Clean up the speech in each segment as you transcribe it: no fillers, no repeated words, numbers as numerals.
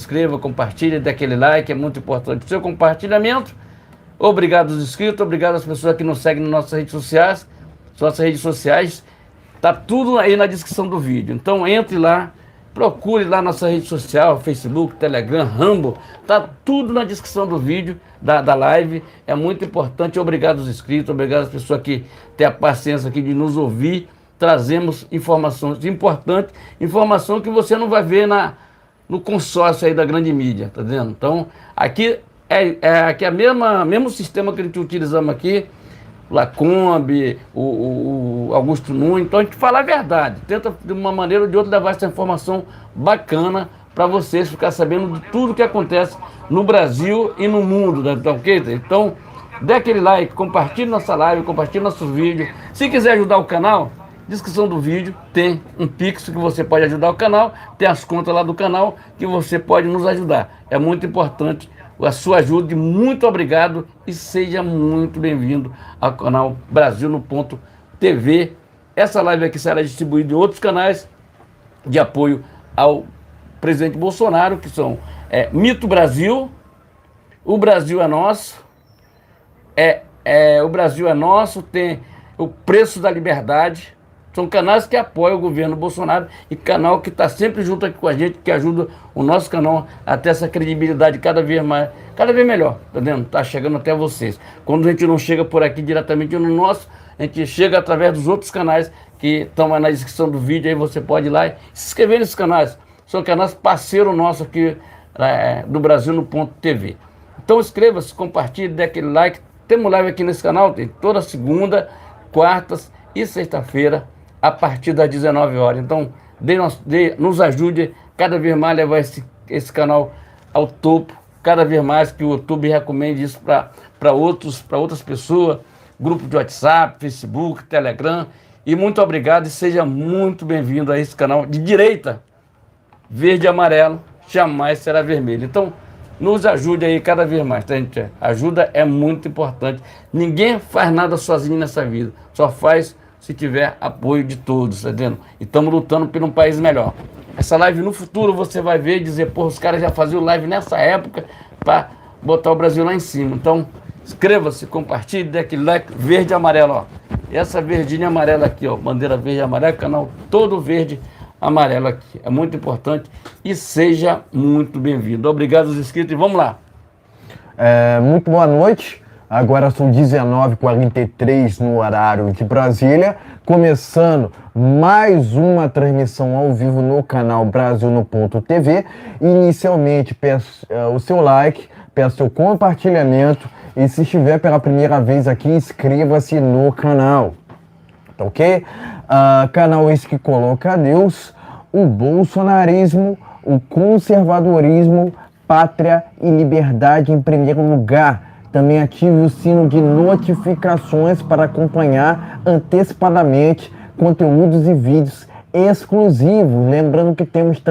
inscreva, compartilhe, dê aquele like, é muito importante o seu compartilhamento. Obrigado aos inscritos, obrigado às pessoas que nos seguem nas nossas redes sociais, tá tudo aí na descrição do vídeo. Então entre lá, procure lá nossa rede social, Facebook, Telegram, Rumble, tá tudo na descrição do vídeo, da live. É muito importante. Obrigado aos inscritos, obrigado às pessoas que têm a paciência aqui de nos ouvir. Trazemos informações importantes, informação que você não vai ver no consórcio aí da grande mídia, tá vendo? Então, aqui aqui é mesmo sistema que a gente utilizamos aqui, Lacombe, o Augusto Nunes. Então a gente fala a verdade, tenta de uma maneira ou de outra levar essa informação bacana para vocês ficar sabendo de tudo que acontece no Brasil e no mundo, tá ok? Então dê aquele like, compartilhe nossa live, compartilhe nossos vídeos. Se quiser ajudar o canal, descrição do vídeo tem um Pix que você pode ajudar o canal, tem as contas lá do canal que você pode nos ajudar. É muito importante a sua ajuda, muito obrigado e seja muito bem-vindo ao canal Brasil no Ponto TV. Essa live aqui será distribuída em outros canais de apoio ao presidente Bolsonaro, que são Mito Brasil, O Brasil é Nosso, O Brasil é Nosso, tem o Preço da Liberdade. São canais que apoiam o governo Bolsonaro e canal que está sempre junto aqui com a gente, que ajuda o nosso canal a ter essa credibilidade cada vez melhor, tá vendo? Tá chegando até vocês. Quando a gente não chega por aqui diretamente no nosso, a gente chega através dos outros canais que estão aí na descrição do vídeo, aí você pode ir lá e se inscrever nesses canais. São canais parceiros nossos aqui do Brasil no Ponto TV. Então inscreva-se, compartilhe, dê aquele like. Temos live aqui nesse canal, tem toda segunda, quartas e sexta-feira, a partir das 19 horas. Então, nos ajude cada vez mais a levar esse canal ao topo, cada vez mais que o YouTube recomende isso para outras pessoas, grupo de WhatsApp, Facebook, Telegram. E muito obrigado e seja muito bem-vindo a esse canal de direita, verde e amarelo, jamais será vermelho. Então, nos ajude aí cada vez mais, tá, gente? Ajuda é muito importante. Ninguém faz nada sozinho nessa vida, só faz se tiver apoio de todos, tá vendo? E estamos lutando por um país melhor. Essa live no futuro você vai ver e dizer, pô, os caras já faziam live nessa época para botar o Brasil lá em cima. Então, inscreva-se, compartilhe, dê aquele like verde e amarelo, ó. E essa verdinha e amarela aqui, ó, bandeira verde e amarela, canal todo verde e amarelo aqui. É muito importante e seja muito bem-vindo. Obrigado aos inscritos e vamos lá. Muito boa noite. Agora são 19h43 no horário de Brasília, começando mais uma transmissão ao vivo no canal Brasil no Ponto TV. Inicialmente peço o seu like, peço o seu compartilhamento e se estiver pela primeira vez aqui, inscreva-se no canal, tá ok? Canal esse que coloca Deus, o bolsonarismo, o conservadorismo, pátria e liberdade em primeiro lugar. Também ative o sino de notificações para acompanhar antecipadamente conteúdos e vídeos exclusivos. Lembrando que temos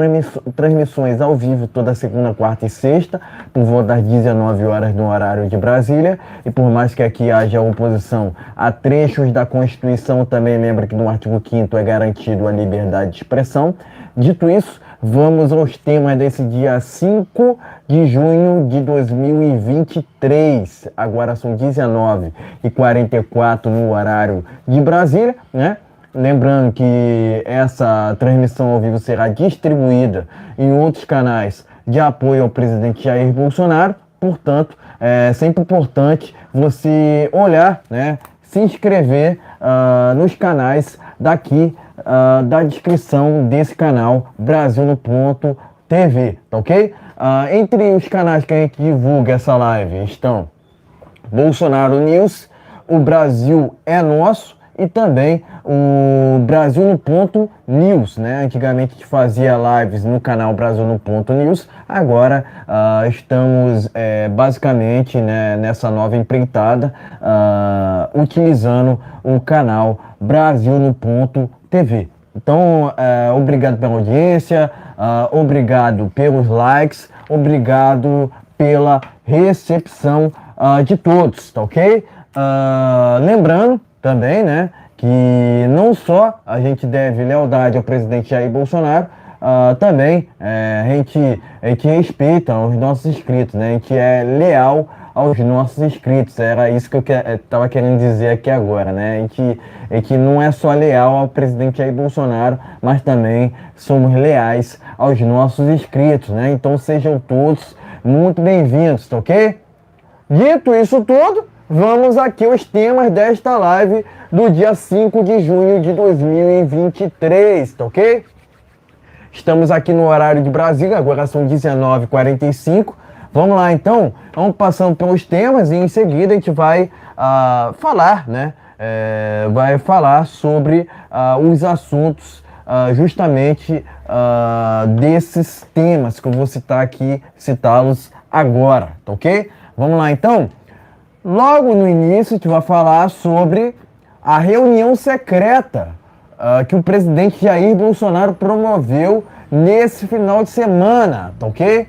transmissões ao vivo toda segunda, quarta e sexta, por volta das 19 horas no horário de Brasília. E por mais que aqui haja oposição a trechos da Constituição, também lembra que no artigo 5º é garantido a liberdade de expressão. Dito isso, vamos aos temas desse dia 5 de junho de 2023. Agora são 19h44 no horário de Brasília, né? Lembrando que essa transmissão ao vivo será distribuída em outros canais de apoio ao presidente Jair Bolsonaro. Portanto, é sempre importante você olhar, né? Se inscrever nos canais daqui da descrição desse canal Brasil no Ponto TV, tá ok? Entre os canais que a gente divulga essa live estão Bolsonaro News, o Brasil é Nosso e também o Brasil no Ponto News, né? Antigamente a gente fazia lives no canal Brasil no Ponto News, agora estamos basicamente, né, nessa nova empreitada utilizando o canal Brasil no Ponto TV. Então, obrigado pela audiência, obrigado pelos likes, obrigado pela recepção de todos, tá ok? Lembrando também, né, que não só a gente deve lealdade ao presidente Jair Bolsonaro, também a gente respeita os nossos inscritos, né? A gente é leal aos nossos inscritos. Era isso que eu estava querendo dizer aqui agora, né? A gente não é só leal ao presidente Jair Bolsonaro, mas também somos leais aos nossos inscritos, né? Então sejam todos muito bem-vindos, tá ok? Dito isso tudo, vamos aqui aos temas desta live do dia 5 de junho de 2023, tá ok? Estamos aqui no horário de Brasília, agora são 19h45. Vamos lá então, vamos passando pelos temas e em seguida a gente vai falar, né? Vai falar sobre os assuntos justamente desses temas que eu vou citar aqui, citá-los agora, tá ok? Vamos lá então? Logo no início a gente vai falar sobre a reunião secreta que o presidente Jair Bolsonaro promoveu nesse final de semana, tá ok?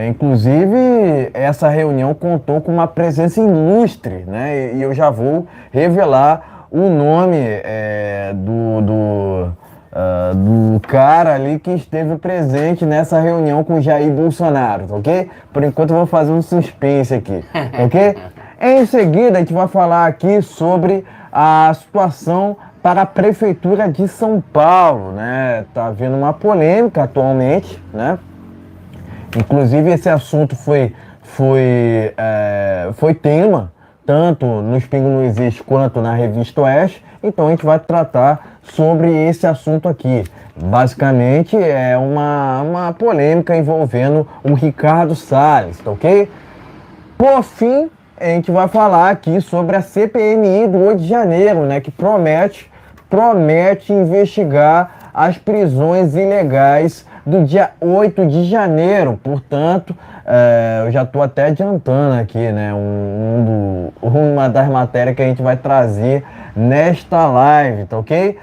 Inclusive, essa reunião contou com uma presença ilustre, né? E eu já vou revelar o nome do cara ali que esteve presente nessa reunião com Jair Bolsonaro, tá ok? Por enquanto eu vou fazer um suspense aqui, tá ok? Em seguida, a gente vai falar aqui sobre a situação para a Prefeitura de São Paulo, né? Tá havendo uma polêmica atualmente, né? Inclusive esse assunto foi tema, tanto no Pingo não Existe quanto na Revista Oeste, então a gente vai tratar sobre esse assunto aqui. Basicamente é uma polêmica envolvendo o Ricardo Salles, tá ok? Por fim, a gente vai falar aqui sobre a CPMI do 8 de janeiro, né, que promete investigar as prisões ilegais do dia 8 de janeiro. Portanto, eu já estou até adiantando aqui, né, uma das matérias que a gente vai trazer nesta live, tá ok?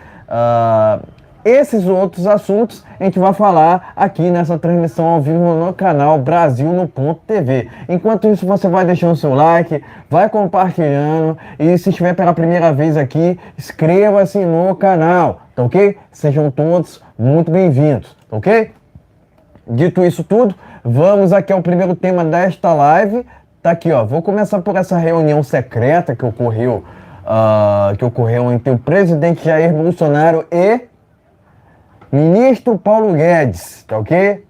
Esses outros assuntos a gente vai falar aqui nessa transmissão ao vivo no canal Brasil no Ponto TV. Enquanto isso, você vai deixando o seu like, vai compartilhando e se estiver pela primeira vez aqui, inscreva-se no canal, tá ok? Sejam todos muito bem-vindos, tá ok? Dito isso tudo, vamos aqui ao primeiro tema desta live. Tá aqui, ó. Vou começar por essa reunião secreta que ocorreu entre o presidente Jair Bolsonaro e ministro Paulo Guedes, tá ok?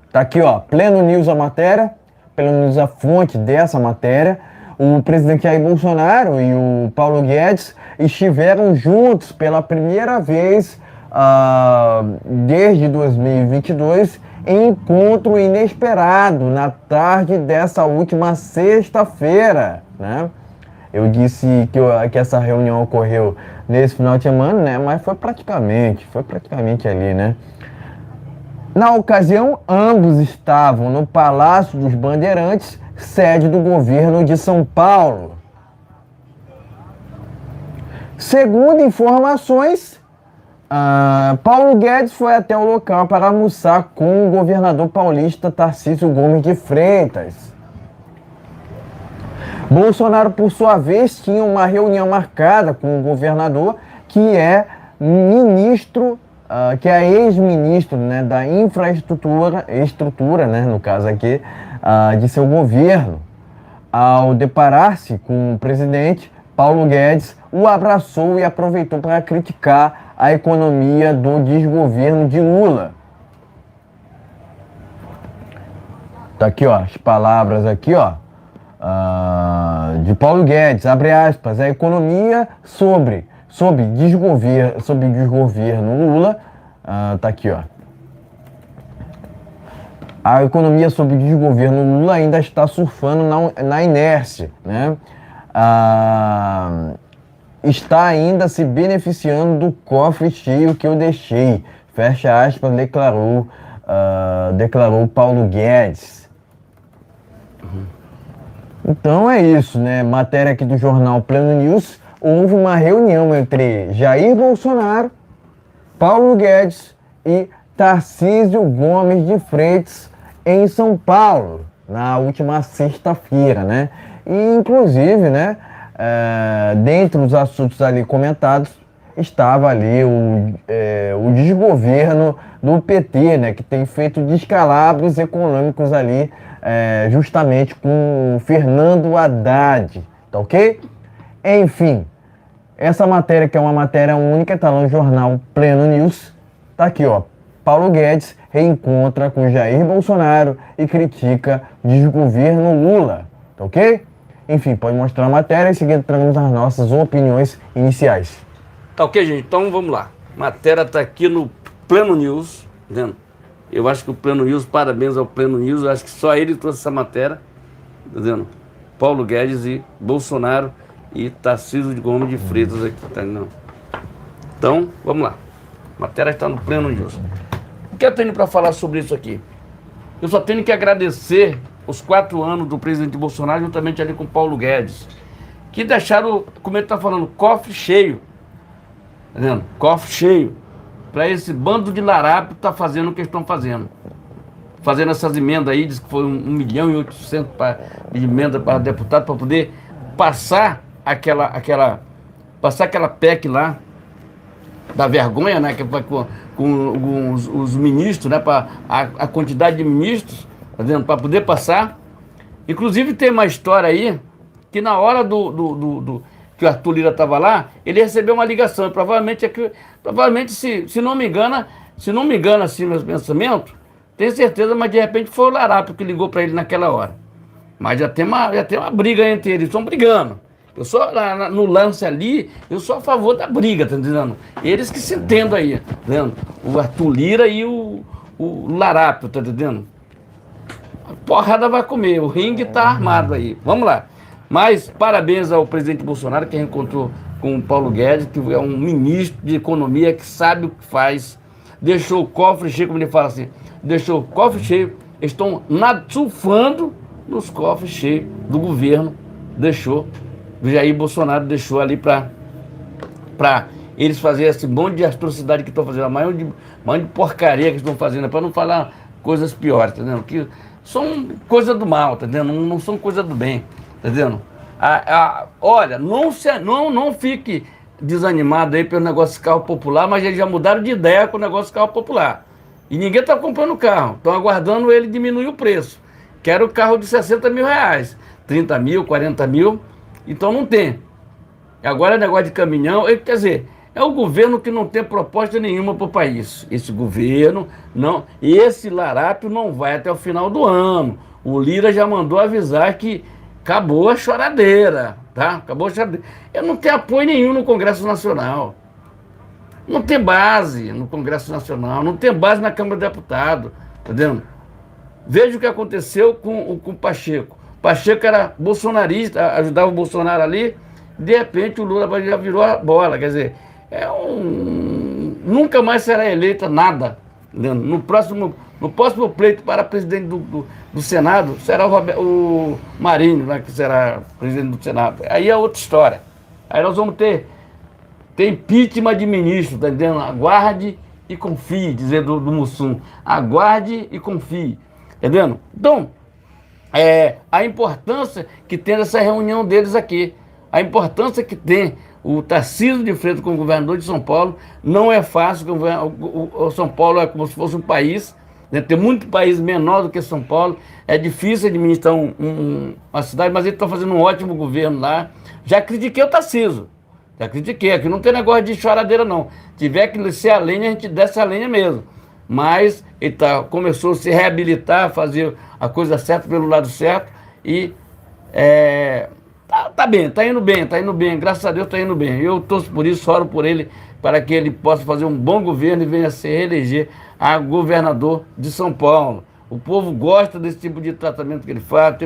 Tá aqui, ó, Pleno News a matéria, Pleno News a fonte dessa matéria. O presidente Jair Bolsonaro e o Paulo Guedes estiveram juntos pela primeira vez desde 2022 em encontro inesperado na tarde dessa última sexta-feira, né? Eu disse que essa reunião ocorreu nesse final de semana, né? Mas foi praticamente ali, né? Na ocasião, ambos estavam no Palácio dos Bandeirantes, sede do governo de São Paulo. Segundo informações, Paulo Guedes foi até o local para almoçar com o governador paulista Tarcísio Gomes de Freitas. Bolsonaro, por sua vez, tinha uma reunião marcada com o governador, que é ex-ministro, né, da infraestrutura, né, no caso aqui, de seu governo. Ao deparar-se com o presidente, Paulo Guedes o abraçou e aproveitou para criticar a economia do desgoverno de Lula. Tá aqui, ó, as palavras aqui, ó. De Paulo Guedes, abre aspas, a economia sob desgoverno Lula, tá aqui, ó. A economia sob desgoverno Lula ainda está surfando na inércia, né? Está ainda se beneficiando do cofre cheio que eu deixei, fecha aspas, declarou Paulo Guedes. Então é isso, né? Matéria aqui do jornal Pleno News. Houve uma reunião entre Jair Bolsonaro, Paulo Guedes e Tarcísio Gomes de Freitas em São Paulo, na última sexta-feira, né? E, inclusive, né, dentre os assuntos ali comentados, estava ali o desgoverno do PT, né, que tem feito descalabros econômicos ali, justamente com o Fernando Haddad, tá ok? Enfim, essa matéria, que é uma matéria única, tá lá no jornal Pleno News, tá aqui, ó. Paulo Guedes reencontra com Jair Bolsonaro e critica desgoverno Lula, tá ok? Enfim, pode mostrar a matéria e seguir trazendo as nossas opiniões iniciais. Tá ok, gente? Então vamos lá. A matéria tá aqui no Pleno News, entendeu? Eu acho que o Pleno News, parabéns ao Pleno News, eu acho que só ele trouxe essa matéria, entendeu? Paulo Guedes e Bolsonaro e Tarcísio de Gomes de Freitas aqui, tá entendendo? Então, vamos lá. A matéria está no Pleno News. O que eu tenho para falar sobre isso aqui? Eu só tenho que agradecer os 4 anos do presidente Bolsonaro, juntamente ali com Paulo Guedes, que deixaram, como ele está falando, cofre cheio, tá vendo? Cofre cheio, para esse bando de larápio tá fazendo o que estão fazendo. Fazendo essas emendas aí, diz que foi 1.800.000 de emenda para deputado, para poder passar aquela PEC lá, da vergonha, né, que foi com os ministros, né, para a quantidade de ministros, tá vendo, para poder passar. Inclusive tem uma história aí, que na hora que o Arthur Lira estava lá, ele recebeu uma ligação, e provavelmente se não me engana assim meus pensamentos, tenho certeza, mas de repente foi o Larápio que ligou para ele naquela hora. Mas já tem uma briga entre eles, estão brigando. Eu sou, no lance ali, eu sou a favor da briga, tá entendendo? Eles que se entendam aí, tá entendendo? O Arthur Lira e o Larápio, tá entendendo? A porrada vai comer, o ringue tá armado aí. Vamos lá. Mas parabéns ao presidente Bolsonaro, que reencontrou com o Paulo Guedes, que é um ministro de economia que sabe o que faz. Deixou o cofre cheio, como ele fala assim, deixou o cofre cheio, estão surfando nos cofres cheios do governo, deixou. O Jair Bolsonaro deixou ali para eles fazerem esse monte de atrocidade que estão fazendo, a maior de porcaria que estão fazendo, para não falar coisas piores, tá entendendo? Que são coisas do mal, tá entendendo? Não são coisas do bem, tá entendendo? Olha, não fique desanimado aí pelo negócio de carro popular, mas eles já mudaram de ideia com o negócio de carro popular. E ninguém está comprando carro, estão aguardando ele diminuir o preço. Quero o carro de 60 mil reais, 30 mil, 40 mil. Então não tem. Agora é negócio de caminhão, quer dizer, é o governo que não tem proposta nenhuma para o país. Esse governo não, esse larápio não vai até o final do ano. O Lira já mandou avisar que acabou a choradeira, tá? Acabou a choradeira. Eu não tenho apoio nenhum no Congresso Nacional. Não tem base no Congresso Nacional, não tem base na Câmara de Deputados, tá vendo? Veja o que aconteceu com o Pacheco. Pacheco era bolsonarista, ajudava o Bolsonaro ali, de repente o Lula já virou a bola, quer dizer, nunca mais será eleita nada. No próximo pleito para presidente do Senado, será o Marinho, né, que será presidente do Senado. Aí é outra história. Aí nós vamos ter impeachment de ministro, tá entendendo? Aguarde e confie, dizer do Mussum. Aguarde e confie, entendendo? Então, a importância que tem essa reunião deles aqui, a importância que tem o Tarcísio de Freitas como governador de São Paulo, não é fácil. O São Paulo é como se fosse um país, né? Tem muito país menor do que São Paulo, é difícil administrar uma cidade, mas ele está fazendo um ótimo governo lá. Já critiquei o Tarcísio, já critiquei, aqui não tem negócio de choradeira não, tiver que descer a lenha, a gente desce a lenha mesmo. Mas ele começou a se reabilitar, a fazer a coisa certa pelo lado certo e tá bem, tá indo bem, graças a Deus tá indo bem. Eu torço por isso, oro por ele, para que ele possa fazer um bom governo e venha se reeleger a governador de São Paulo. O povo gosta desse tipo de tratamento que ele faz,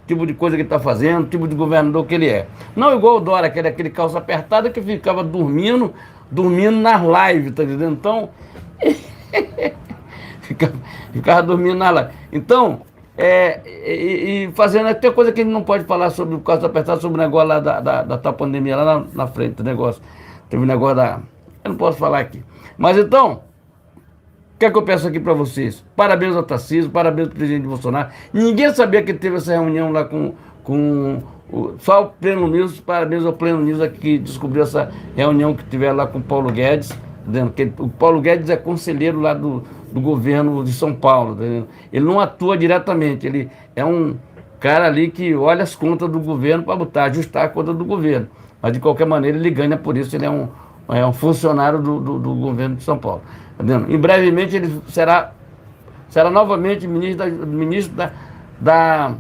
tipo de coisa que ele está fazendo, tipo de governador que ele é. Não igual o Dória, que era aquele calça apertada que ficava dormindo nas lives, tá entendendo? Então... ficava dormindo na live. Então, fazendo até coisa que a gente não pode falar sobre o caso apertado, sobre o negócio lá da pandemia, lá na frente, o negócio. Teve um negócio eu não posso falar aqui. Mas então, o que é que eu peço aqui para vocês? Parabéns ao Tarcísio, parabéns ao presidente Bolsonaro. Ninguém sabia que teve essa reunião lá só o Pleno News, parabéns ao Pleno News aqui que descobriu essa reunião que tiver lá com o Paulo Guedes, entendeu? O Paulo Guedes é conselheiro lá do governo de São Paulo, entendeu? Ele não atua diretamente, ele é um cara ali que olha as contas do governo para botar, ajustar a conta do governo. Mas de qualquer maneira ele ganha por isso, ele é um funcionário do governo de São Paulo. Entendeu? E brevemente ele será novamente ministro da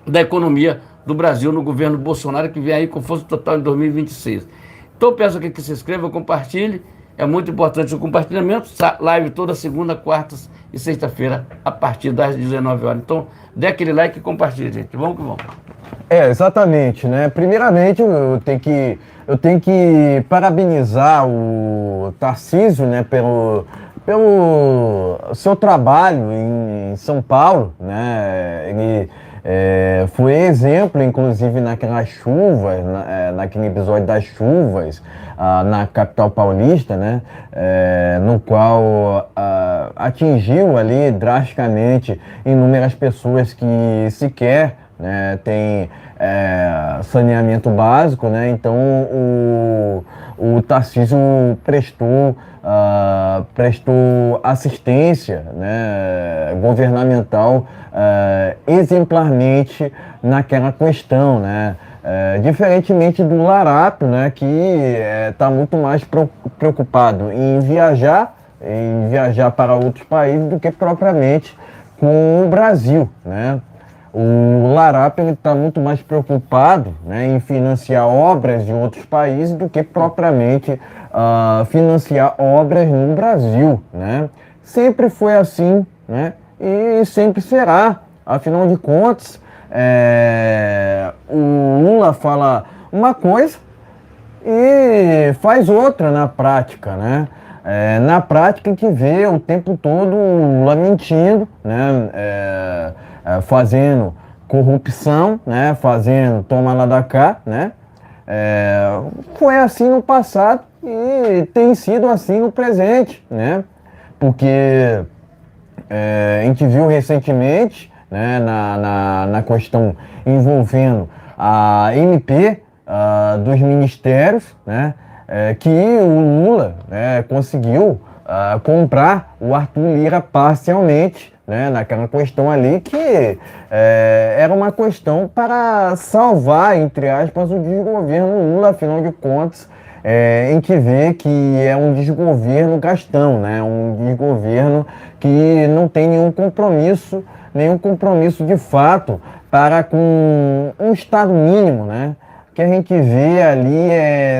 da economia do Brasil no governo Bolsonaro, que vem aí com força total em 2026. Então eu peço aqui que se inscreva, compartilhe, é muito importante o compartilhamento, live toda segunda, quarta e sexta-feira, a partir das 19 horas. Então, dê aquele like e compartilhe, gente. Vamos que vamos. Exatamente, né? Primeiramente, eu tenho que parabenizar o Tarcísio, né, pelo seu trabalho em São Paulo, né? Ele foi exemplo, inclusive, naquelas chuvas, naquele episódio das chuvas, na capital paulista, né? No qual atingiu ali drasticamente inúmeras pessoas que sequer, né, tem saneamento básico, né? Então o Tarcísio prestou assistência, né, governamental exemplarmente naquela questão, né? Diferentemente do Larápio, né, que está muito mais preocupado em viajar para outros países do que propriamente com o Brasil, né? O Larápio está muito mais preocupado, né, em financiar obras de outros países do que propriamente financiar obras no Brasil, né? Sempre foi assim, né? E sempre será. Afinal de contas, o Lula fala uma coisa e faz outra na prática, né? Na prática a gente vê o tempo todo o Lula mentindo, né? Fazendo corrupção, né? Fazendo toma lá da cá, né? Foi assim no passado e tem sido assim no presente, né? Porque a gente viu recentemente, né, na questão envolvendo a MP dos ministérios, né, que o Lula, né, conseguiu comprar o Arthur Lira parcialmente, né, naquela questão ali que era uma questão para salvar, entre aspas, o desgoverno Lula, afinal de contas. A gente vê que é um desgoverno gastão, né? Um desgoverno que não tem nenhum compromisso de fato para com um Estado mínimo, né? O que a gente vê ali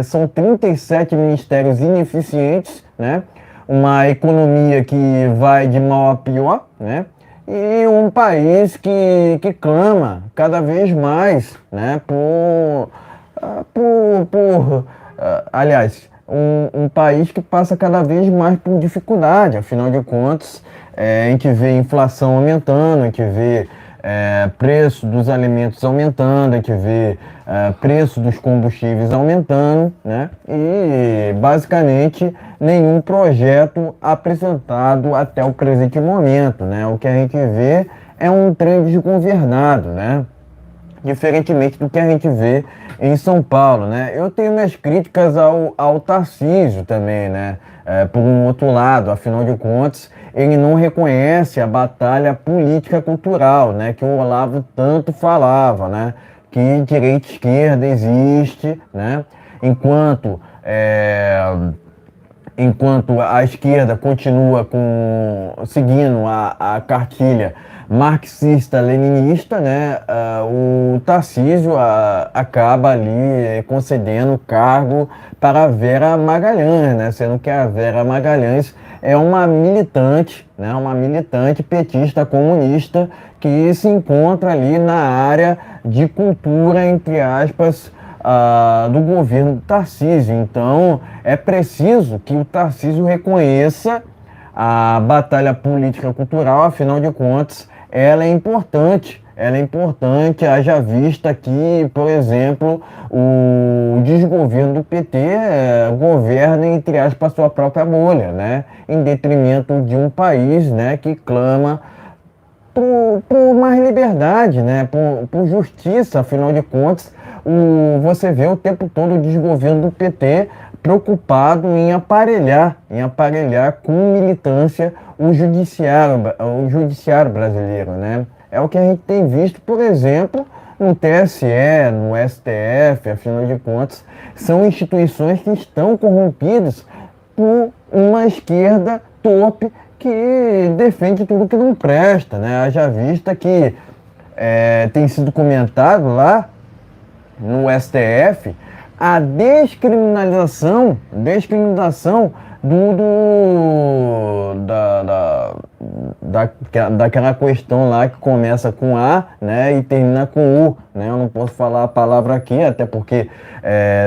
são 37 ministérios ineficientes, né? Uma economia que vai de mal a pior, né? E um país que clama cada vez mais, né? Aliás, um país que passa cada vez mais por dificuldade, afinal de contas, a gente vê inflação aumentando, a gente vê preço dos alimentos aumentando, a gente vê preço dos combustíveis aumentando, né? E basicamente nenhum projeto apresentado até o presente momento, né? O que a gente vê é um trem desgovernado, né? Diferentemente do que a gente vê em São Paulo, né? Eu tenho minhas críticas ao Tarcísio também, né? Por um outro lado, afinal de contas, ele não reconhece a batalha política cultural, né? Que o Olavo tanto falava, né? Que direita e esquerda existe, né? Enquanto a esquerda continua seguindo a cartilha marxista-leninista, né, o Tarcísio acaba ali concedendo cargo para a Vera Magalhães, né, sendo que a Vera Magalhães é uma militante, né, uma militante petista comunista que se encontra ali na área de cultura, entre aspas, do governo do Tarcísio. Então, é preciso que o Tarcísio reconheça a batalha política cultural, afinal de contas, ela é importante, haja vista que, por exemplo, o desgoverno do PT governa, entre aspas, a sua própria bolha, né? Em detrimento de um país, né, que clama por mais liberdade, né? Por justiça, afinal de contas, você vê o tempo todo o desgoverno do PT preocupado em aparelhar com militância o judiciário brasileiro, né? É o que a gente tem visto, por exemplo, no TSE, no STF, afinal de contas, são instituições que estão corrompidas por uma esquerda torpe que defende tudo que não presta, né? Haja vista que tem sido comentado lá no STF a descriminalização daquela questão lá que começa com A, né, e termina com U, né? Eu não posso falar a palavra aqui, até porque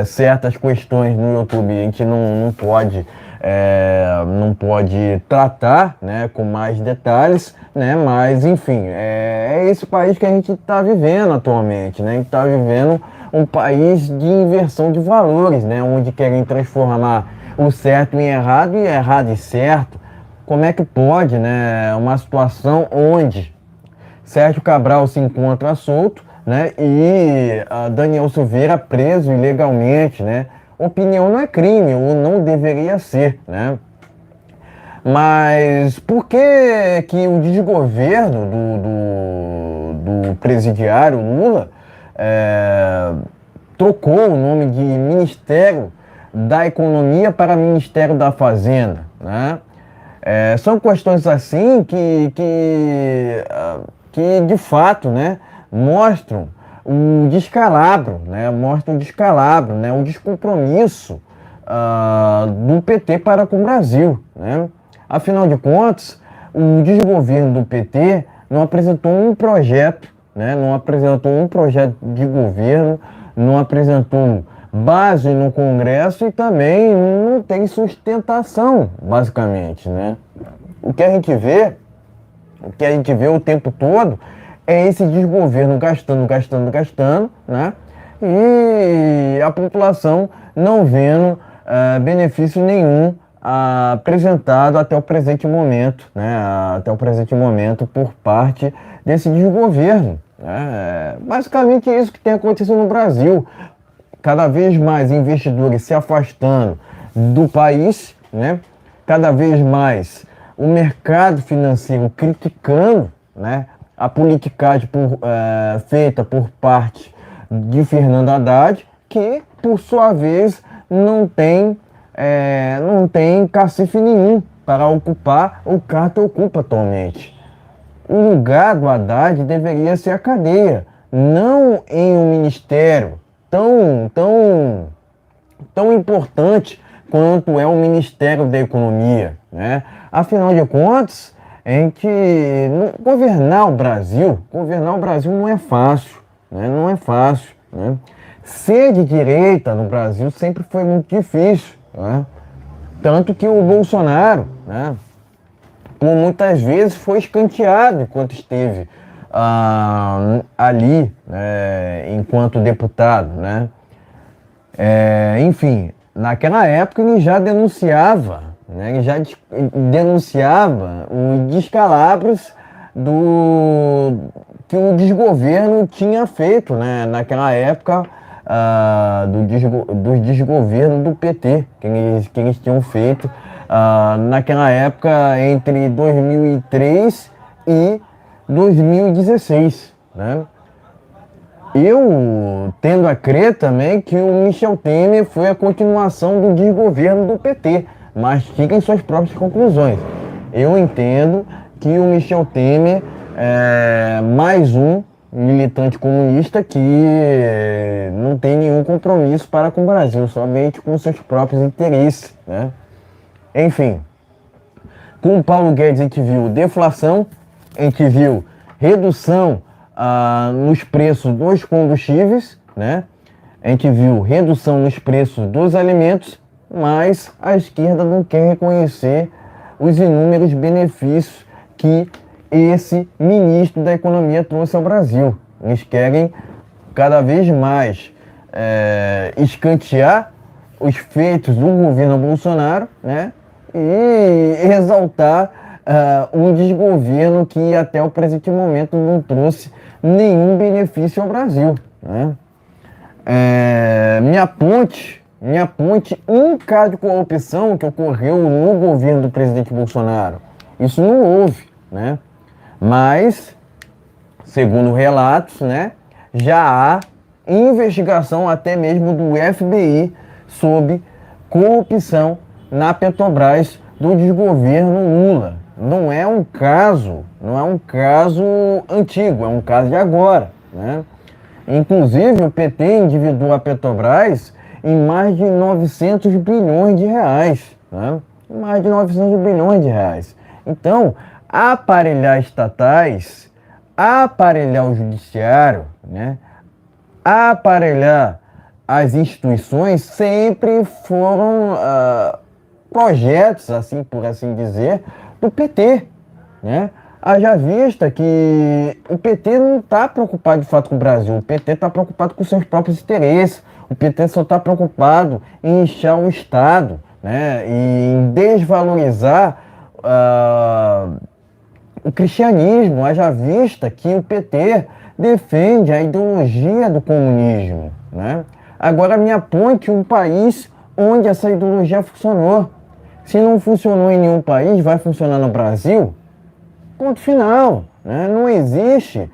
certas questões no YouTube a gente não pode tratar, né, com mais detalhes, né, mas enfim, é esse país que a gente está vivendo atualmente, né? A gente está vivendo um país de inversão de valores, né, onde querem transformar o certo em errado e errado em certo. Como é que pode, né, uma situação onde Sérgio Cabral se encontra solto, né, e Daniel Silveira preso ilegalmente, né? Opinião não é crime, ou não deveria ser, né? Mas por que o desgoverno do presidiário Lula trocou o nome de Ministério da Economia para Ministério da Fazenda, né? São questões assim que de fato, né, mostram o descalabro, né, o descompromisso do PT para com o Brasil, né? Afinal de contas, o desgoverno do PT não apresentou um projeto, né, de governo, não apresentou base no Congresso e também não tem sustentação, basicamente, né? O que a gente vê o tempo todo é esse desgoverno gastando, né? E a população não vendo benefício nenhum apresentado até o presente momento, né? Por parte desse desgoverno, né? Basicamente é isso que tem acontecido no Brasil. Cada vez mais investidores se afastando do país, né? Cada vez mais o mercado financeiro criticando, né, a politicagem feita por parte de Fernando Haddad, que, por sua vez, não tem cacife nenhum para ocupar o cargo que ocupa atualmente. O lugar do Haddad deveria ser a cadeia, não em um ministério tão importante quanto é o Ministério da Economia, né? Afinal de contas, governar o Brasil não é fácil, né? Não é fácil, né? Ser de direita no Brasil sempre foi muito difícil, né? Tanto que o Bolsonaro, né, por muitas vezes foi escanteado enquanto esteve ali, enquanto deputado, né? Enfim, naquela época ele já denunciava, né? Os descalabros que o desgoverno tinha feito, né? Naquela época do desgoverno do PT, que eles tinham feito naquela época entre 2003 e 2016, né? Eu tendo a crer também que o Michel Temer foi a continuação do desgoverno do PT, mas fiquem suas próprias conclusões. Eu entendo que o Michel Temer é mais um militante comunista que não tem nenhum compromisso para com o Brasil, somente com seus próprios interesses, né? Enfim, com o Paulo Guedes a gente viu deflação, a gente viu redução nos preços dos combustíveis, né? A gente viu redução nos preços dos alimentos, mas a esquerda não quer reconhecer os inúmeros benefícios que esse ministro da Economia trouxe ao Brasil. Eles querem cada vez mais escantear os feitos do governo Bolsonaro, né? E exaltar um desgoverno que até o presente momento não trouxe nenhum benefício ao Brasil, né? Minha ponte me aponte um caso de corrupção que ocorreu no governo do presidente Bolsonaro. Isso não houve, né? Mas, segundo relatos, né, já há investigação até mesmo do FBI sobre corrupção na Petrobras do desgoverno Lula. Não é um caso antigo, é um caso de agora, né? Inclusive, o PT endividou a Petrobras em mais de 900 bilhões de reais, né? Mais de 900 bilhões de reais. Então, aparelhar estatais, aparelhar o judiciário, né? Aparelhar as instituições sempre foram projetos, assim por assim dizer, do PT, né? Haja vista que o PT não está preocupado de fato com o Brasil, o PT está preocupado com seus próprios interesses, o PT só está preocupado em inchar o Estado, né? E em desvalorizar o cristianismo. Haja vista que o PT defende a ideologia do comunismo, né? Agora me aponte um país onde essa ideologia funcionou. Se não funcionou em nenhum país, vai funcionar no Brasil? Ponto final, né? Não existe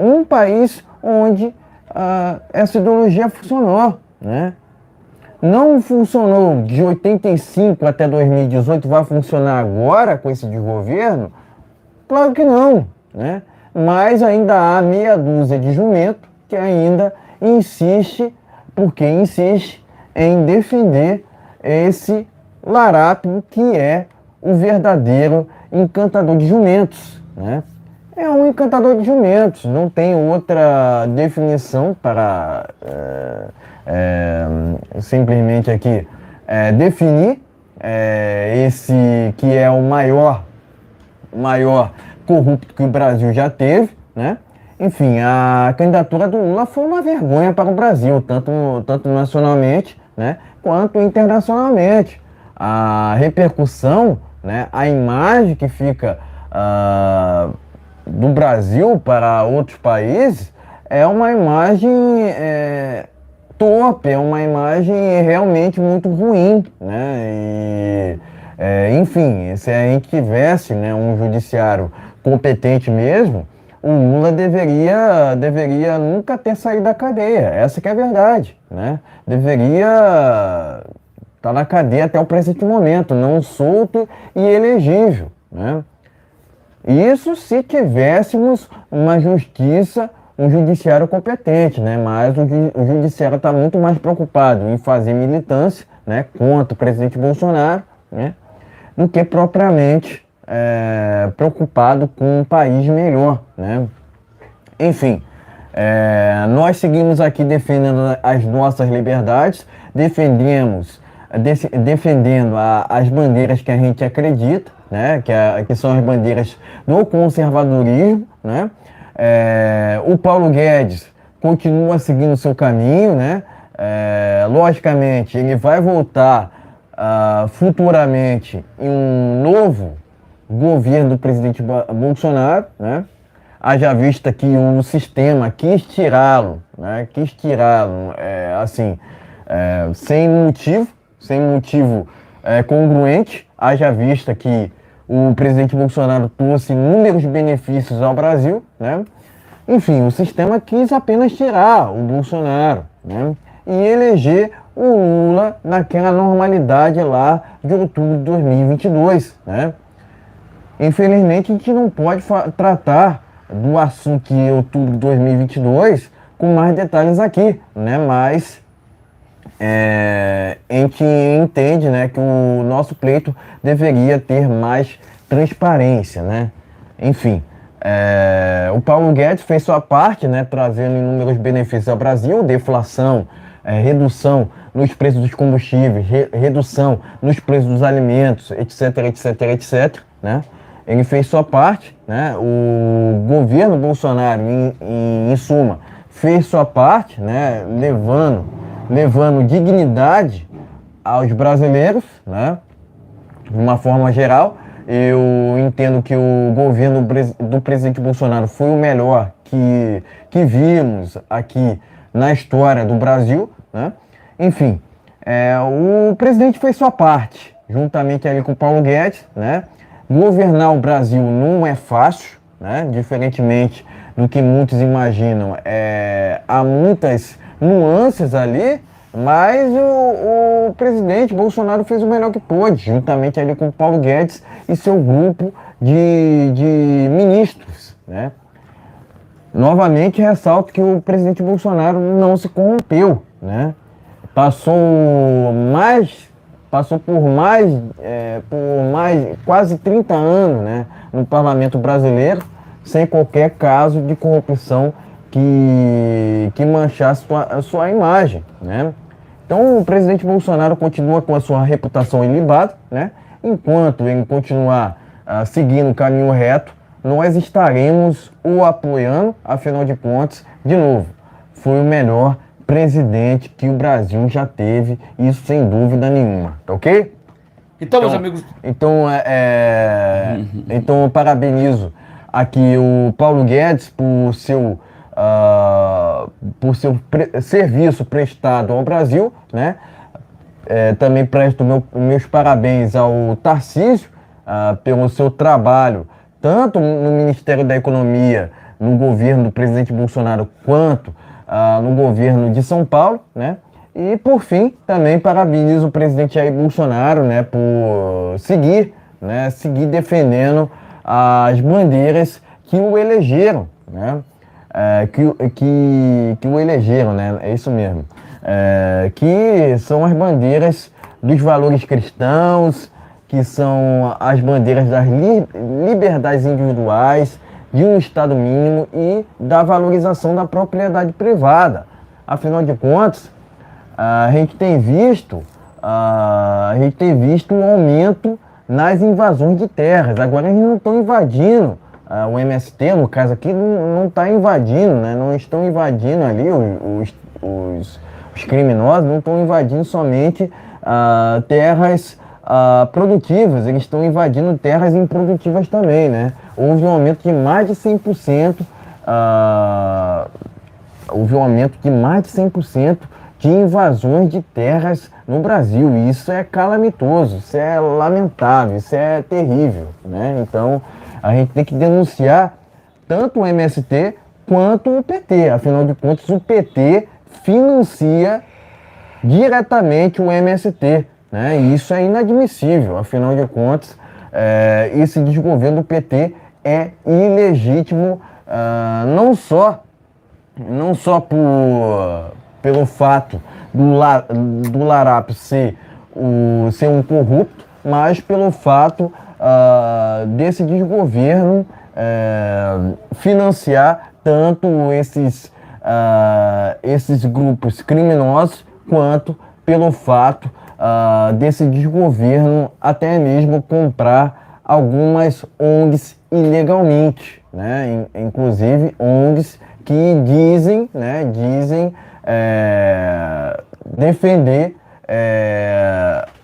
um país onde essa ideologia funcionou, né? Não funcionou de 85 até 2018, vai funcionar agora com esse desgoverno? Claro que não, né? Mas ainda há meia dúzia de jumento que ainda insiste em defender esse larápio que é o verdadeiro encantador de jumentos, né? É um encantador de jumentos, não tem outra definição para simplesmente aqui definir esse que é o maior corrupto que o Brasil já teve, né? Enfim, a candidatura do Lula foi uma vergonha para o Brasil, tanto nacionalmente, né, quanto internacionalmente. A repercussão, né, a imagem que fica do Brasil para outros países é uma imagem torpe, é uma imagem realmente muito ruim, né? Enfim, se a gente tivesse, né, um judiciário competente mesmo, o Lula deveria nunca ter saído da cadeia. Essa que é a verdade, né? Deveria estar na cadeia até o presente momento, não solto e elegível, né? Isso se tivéssemos uma justiça, um judiciário competente, né? Mas o judiciário está muito mais preocupado em fazer militância, né, contra o presidente Bolsonaro, né, do que propriamente preocupado com um país melhor, né? Enfim, nós seguimos aqui defendendo as nossas liberdades, defendendo as bandeiras que a gente acredita, né? Que são as bandeiras do conservadorismo, né? O Paulo Guedes continua seguindo o seu caminho, né? Logicamente, ele vai voltar futuramente em um novo governo do presidente Bolsonaro, né? Haja vista que o sistema quis tirá-lo, né? Assim, sem motivo congruente, haja vista que o presidente Bolsonaro trouxe inúmeros benefícios ao Brasil, né? Enfim, o sistema quis apenas tirar o Bolsonaro, né, e eleger o Lula naquela normalidade lá de outubro de 2022, né? Infelizmente, a gente não pode tratar do assunto de outubro de 2022 com mais detalhes aqui, né? Mas a gente entende, né, que o nosso pleito deveria ter mais transparência, né? Enfim, o Paulo Guedes fez sua parte, né, trazendo inúmeros benefícios ao Brasil, deflação, redução nos preços dos combustíveis, redução nos preços dos alimentos, etc, etc, etc, né? Ele fez sua parte, né? O governo Bolsonaro, em suma, fez sua parte, né, levando dignidade aos brasileiros, né? De uma forma geral. Eu entendo que o governo do presidente Bolsonaro foi o melhor que vimos aqui na história do Brasil, né? Enfim, O presidente fez sua parte, juntamente ali com o Paulo Guedes, né? Governar o Brasil não é fácil, né? Diferentemente do que muitos imaginam, há muitas nuances ali, mas o presidente Bolsonaro fez o melhor que pôde, juntamente ali com o Paulo Guedes e seu grupo de ministros, né? Novamente ressalto que o presidente Bolsonaro não se corrompeu, né? Passou por mais quase 30 anos, né, no parlamento brasileiro, sem qualquer caso de corrupção que manchasse a sua imagem, né? Então o presidente Bolsonaro continua com a sua reputação ilibada, né? Enquanto ele continuar seguindo o caminho reto, nós estaremos o apoiando, afinal de contas, de novo, foi o melhor presidente que o Brasil já teve, isso sem dúvida nenhuma, tá ok? Então, meus amigos. Então eu parabenizo aqui o Paulo Guedes por seu serviço prestado ao Brasil, né? Também presto meus parabéns ao Tarcísio pelo seu trabalho, tanto no Ministério da Economia, no governo do presidente Bolsonaro, quanto no governo de São Paulo, né? E, por fim, também parabenizo o presidente Jair Bolsonaro, né, por seguir defendendo as bandeiras que o elegeram, né? Que o elegeram, né? É isso mesmo. Que são as bandeiras dos valores cristãos, que são as bandeiras das liberdades individuais, de um Estado mínimo e da valorização da propriedade privada. Afinal de contas, a gente tem visto um aumento nas invasões de terras. Agora eles não estão invadindo, o MST, no caso aqui, não está invadindo, né? Não estão invadindo ali, os criminosos não estão invadindo somente terras produtivas, eles estão invadindo terras improdutivas também, né? Houve um aumento de mais de 100%, de invasões de terras no Brasil. E isso é calamitoso, isso é lamentável, isso é terrível, né? Então, a gente tem que denunciar tanto o MST quanto o PT. Afinal de contas, o PT financia diretamente o MST, né? E isso é inadmissível. Afinal de contas, esse desgoverno do PT é ilegítimo, não só pelo fato do Larápio ser um corrupto, mas pelo fato desse desgoverno financiar tanto esses grupos criminosos, quanto pelo fato desse desgoverno até mesmo comprar algumas ONGs ilegalmente, né? Inclusive ONGs que dizem defender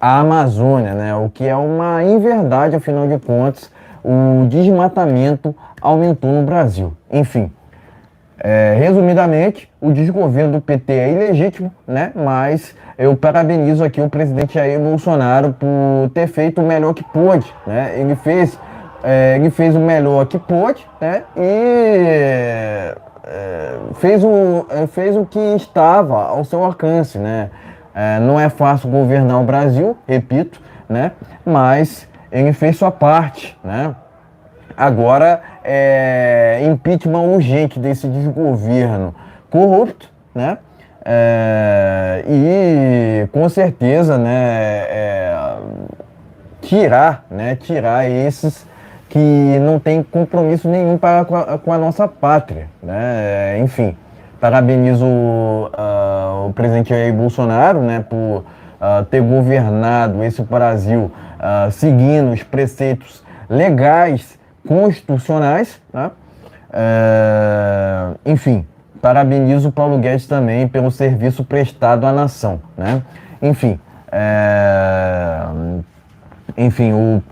a Amazônia, né? O que é uma inverdade, afinal de contas, o desmatamento aumentou no Brasil. Enfim, resumidamente, o desgoverno do PT é ilegítimo, né? Mas eu parabenizo aqui o presidente Jair Bolsonaro por ter feito o melhor que pôde, né? Ele fez o melhor que pôde, né? E fez o que estava ao seu alcance, né? Não é fácil governar o Brasil, repito, né? Mas ele fez sua parte, né? Agora, impeachment urgente desse desgoverno corrupto, né? E com certeza, né? Tirar esses que não tem compromisso nenhum com a nossa pátria, né? Enfim, parabenizo o presidente Jair Bolsonaro, né, por ter governado esse Brasil seguindo os preceitos legais, constitucionais, tá? Enfim, parabenizo o Paulo Guedes também pelo serviço prestado à nação, né? Enfim,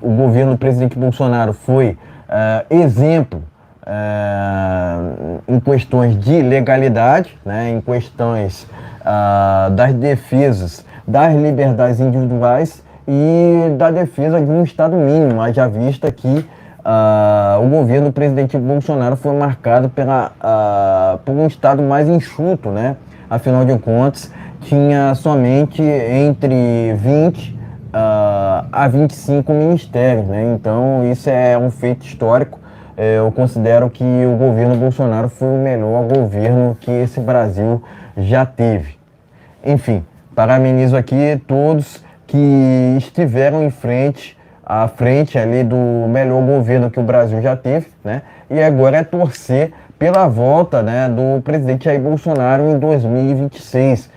o governo do presidente Bolsonaro foi exemplo em questões de legalidade, né, em questões das defesas das liberdades individuais e da defesa de um Estado mínimo, haja vista que o governo do presidente Bolsonaro foi marcado por um Estado mais enxuto, né? Afinal de contas, tinha somente entre 20 a 25 ministérios, né? Então, isso é um feito histórico. Eu considero que o governo Bolsonaro foi o melhor governo que esse Brasil já teve. Enfim, parabenizo aqui todos que estiveram à frente ali do melhor governo que o Brasil já teve, né? E agora é torcer pela volta, né, do presidente Jair Bolsonaro em 2026.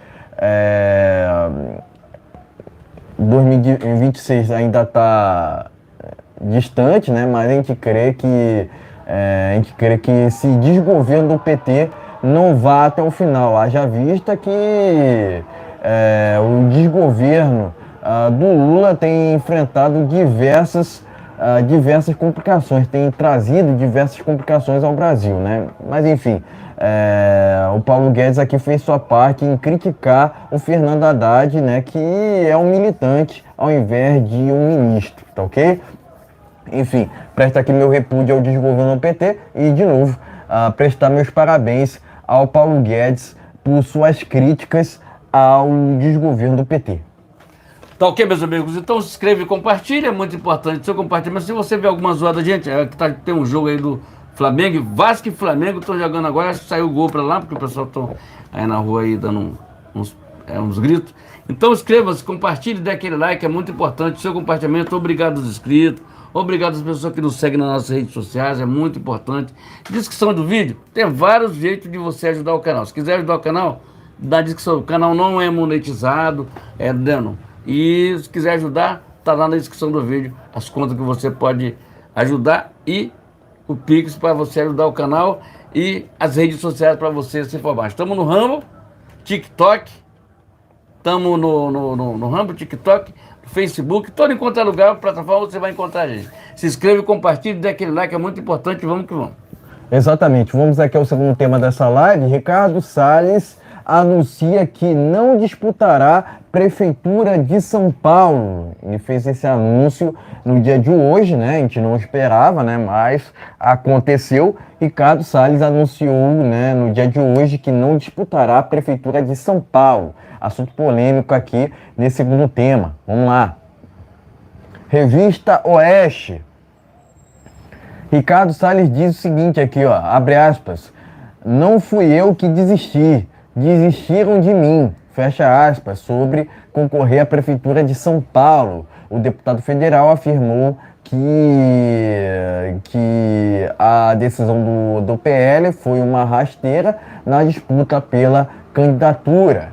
2026 ainda está distante, né? Mas a gente crê que esse desgoverno do PT não vá até o final. Haja vista que o desgoverno do Lula tem enfrentado diversas complicações, tem trazido diversas complicações ao Brasil, né? Mas enfim, o Paulo Guedes aqui fez sua parte em criticar o Fernando Haddad, né, que é um militante ao invés de um ministro, tá ok? Enfim, presta aqui meu repúdio ao desgoverno do PT e, de novo, prestar meus parabéns ao Paulo Guedes por suas críticas ao desgoverno do PT. Tá ok, meus amigos? Então se inscreve e compartilha, é muito importante o seu compartilhamento. Se você vê alguma zoada, gente, tem um jogo aí do Flamengo, Vasco e Flamengo estão jogando agora, acho que saiu o gol pra lá, porque o pessoal está aí na rua aí dando uns gritos. Então inscreva-se, compartilhe, dê aquele like, é muito importante o seu compartilhamento. Obrigado aos inscritos, obrigado às pessoas que nos seguem nas nossas redes sociais, é muito importante. Descrição do vídeo, tem vários jeitos de você ajudar o canal. Se quiser ajudar o canal, na descrição, o canal não é monetizado, e se quiser ajudar, tá lá na descrição do vídeo as contas que você pode ajudar e o Pix para você ajudar o canal e as redes sociais para você se informar. Estamos no Rumble, TikTok, estamos no Rumble, TikTok, Facebook, todo em qualquer lugar, plataforma você vai encontrar a gente. Se inscreva, compartilhe, dê aquele like, é muito importante, vamos que vamos. Exatamente, vamos aqui ao segundo tema dessa live. Ricardo Salles anuncia que não disputará Prefeitura de São Paulo. Ele fez esse anúncio no dia de hoje, né? A gente não esperava, né? Mas aconteceu. Ricardo Salles anunciou, né, no dia de hoje que não disputará a Prefeitura de São Paulo. Assunto polêmico aqui nesse segundo tema. Vamos lá. Revista Oeste. Ricardo Salles diz o seguinte aqui, ó, abre aspas. Não fui eu que desisti. Desistiram de mim, fecha aspas, sobre concorrer à Prefeitura de São Paulo. O deputado federal afirmou que a decisão do PL foi uma rasteira na disputa pela candidatura.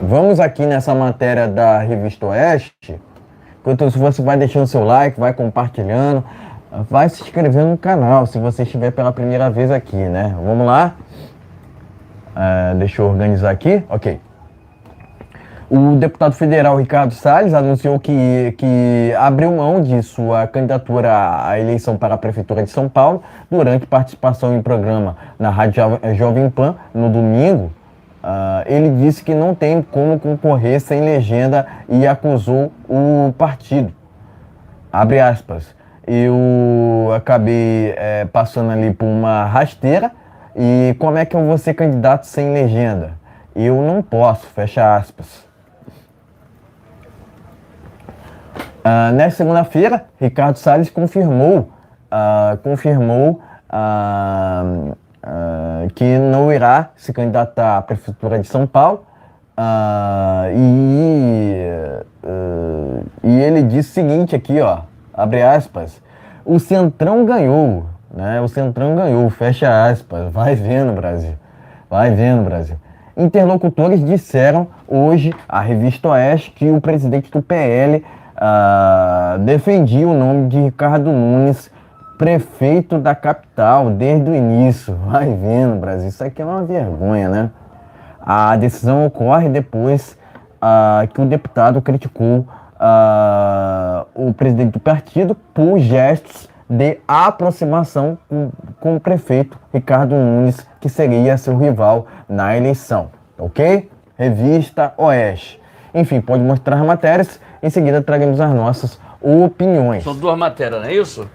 Vamos aqui nessa matéria da Revista Oeste. Enquanto você vai deixando seu like, vai compartilhando, vai se inscrevendo no canal se você estiver pela primeira vez aqui, né? Vamos lá? Deixa eu organizar aqui. Ok. O deputado federal Ricardo Salles anunciou que abriu mão de sua candidatura à eleição para a Prefeitura de São Paulo durante participação em programa na Rádio Jovem Pan no domingo. Ele disse que não tem como concorrer sem legenda e acusou o partido. Abre aspas. Eu acabei passando ali por uma rasteira. E como é que eu vou ser candidato sem legenda? Eu não posso, fecha aspas. Nesta segunda-feira, Ricardo Salles confirmou que não irá se candidatar à Prefeitura de São Paulo. E ele disse o seguinte aqui, ó, abre aspas, o Centrão ganhou. Né? O Centrão ganhou, fecha aspas. Vai vendo, Brasil. Vai vendo, Brasil. Interlocutores disseram hoje à Revista Oeste que o presidente do PL defendia o nome de Ricardo Nunes, prefeito da capital, desde o início. Vai vendo, Brasil. Isso aqui é uma vergonha, né? A decisão ocorre depois que o deputado criticou o presidente do partido por gestos de aproximação com o prefeito Ricardo Nunes, que seria seu rival na eleição, ok? Revista Oeste. Enfim, pode mostrar matérias, em seguida traremos as nossas opiniões. São 2 matérias, não é isso?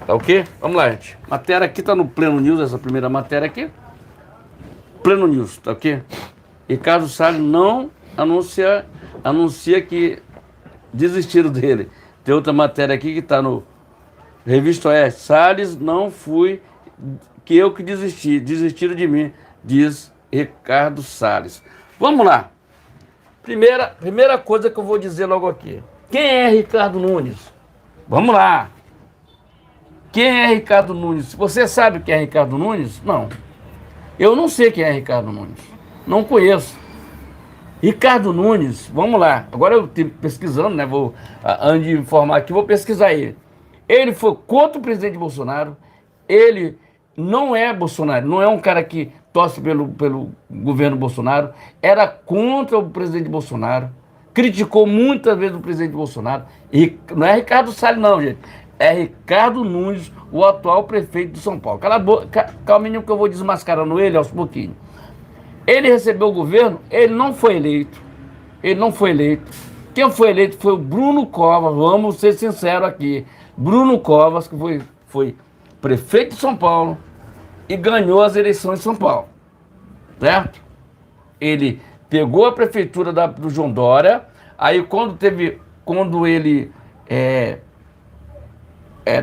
Tá ok? Vamos lá, gente. Matéria aqui tá no Pleno News, essa primeira matéria aqui. Pleno News, tá ok? Ricardo Salles não anuncia que desistiram dele. Tem outra matéria aqui que tá no Revista Oeste. Salles não fui, que eu que desisti. Desistiram de mim, diz Ricardo Salles. Vamos lá. Primeira coisa que eu vou dizer logo aqui. Quem é Ricardo Nunes? Vamos lá. Quem é Ricardo Nunes? Você sabe quem é Ricardo Nunes? Não. Eu não sei quem é Ricardo Nunes. Não conheço. Ricardo Nunes, vamos lá. Agora eu estou pesquisando, né? Antes de informar aqui, vou pesquisar ele. Ele foi contra o presidente Bolsonaro. Ele não é Bolsonaro, não é um cara que torce pelo governo Bolsonaro. Era contra o presidente Bolsonaro. Criticou muitas vezes o presidente Bolsonaro. E não é Ricardo Salles, não, gente. É Ricardo Nunes, o atual prefeito de São Paulo. Cala a boca, calminho que eu vou desmascarando ele aos pouquinhos. Ele recebeu o governo, ele não foi eleito. Ele não foi eleito. Quem foi eleito foi o Bruno Covas, vamos ser sinceros aqui. Bruno Covas, que foi prefeito de São Paulo e ganhou as eleições de São Paulo. Certo? Ele pegou a prefeitura do João Dória, aí quando ele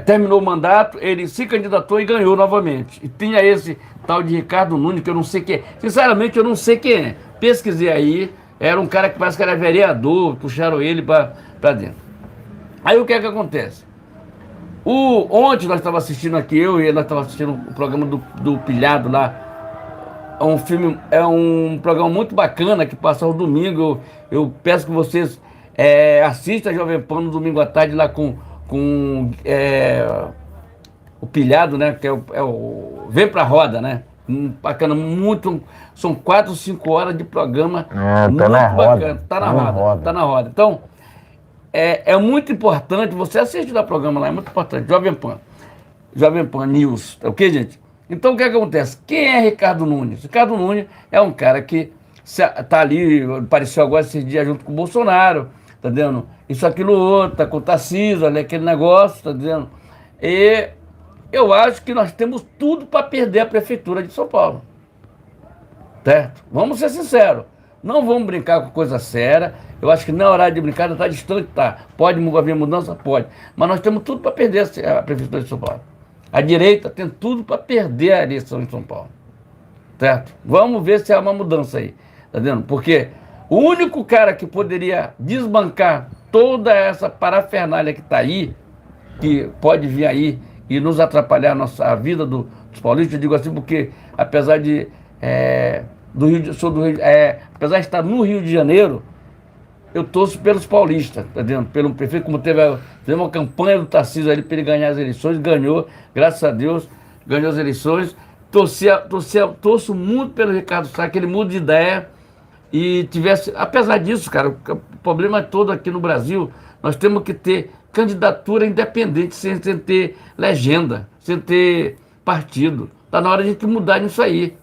terminou o mandato, ele se candidatou e ganhou novamente. E tinha esse tal de Ricardo Nunes, que eu não sei quem é. Sinceramente, eu não sei quem é. Pesquisei aí, era um cara que parece que era vereador, puxaram ele para dentro. Aí o que é que acontece? Ontem nós estávamos assistindo aqui, eu e ele, nós estávamos assistindo o programa do Pilhado lá. É um programa muito bacana que passa ao domingo. Eu peço que vocês assistam a Jovem Pan no domingo à tarde lá com o Pilhado, né? Que é o Vem Pra Roda, né? Bacana, muito. São 4 ou 5 horas de programa. Tá na roda. Tá na roda. Então, é muito importante, você assistir o programa lá, é muito importante. Jovem Pan News, ok, gente? Então, o que acontece? Quem é Ricardo Nunes? Ricardo Nunes é um cara que tá ali, apareceu agora esses dias junto com o Bolsonaro, tá entendendo? Isso, aquilo, outro, tá com o Tarcísio, ali, aquele negócio, tá entendendo? E eu acho que nós temos tudo para perder a prefeitura de São Paulo. Certo? Vamos ser sinceros. Não vamos brincar com coisa séria. Eu acho que não é horário de brincar, está distante, tá. Pode haver mudança? Pode. Mas nós temos tudo para perder a prefeitura de São Paulo. A direita tem tudo para perder a eleição em São Paulo. Certo? Vamos ver se há uma mudança aí. Tá vendo? Porque o único cara que poderia desbancar toda essa parafernália que está aí, que pode vir aí e nos atrapalhar a vida dos paulistas, eu digo assim, porque apesar de apesar de estar no Rio de Janeiro, eu torço pelos paulistas, tá vendo? Pelo prefeito, como teve uma campanha do Tarcísio ali para ele ganhar as eleições, ganhou, graças a Deus, ganhou as eleições. Torço muito pelo Ricardo Salles, que ele mude de ideia e tivesse. Apesar disso, cara, o problema todo aqui no Brasil, nós temos que ter candidatura independente, sem ter legenda, sem ter partido. Está na hora de a gente mudar isso aí.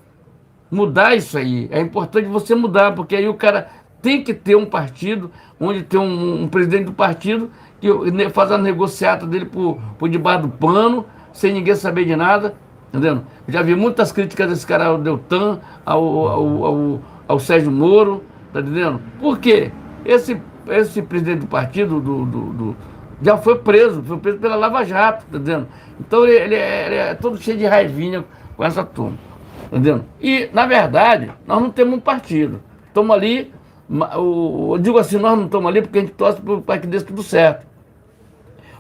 Mudar isso aí. É importante você mudar, porque aí o cara tem que ter um partido, onde tem um presidente do partido que faz a negociata dele por debaixo do pano, sem ninguém saber de nada, entendeu? Já vi muitas críticas desse cara ao Deltan, ao Sérgio Moro, tá entendendo? Por quê? Esse presidente do partido já foi preso pela Lava Jato, tá entendendo? Então ele é todo cheio de raivinha com essa turma, tá entendendo? E, na verdade, nós não temos um partido. Estamos ali, eu digo assim, nós não estamos ali porque a gente torce para que dê tudo certo.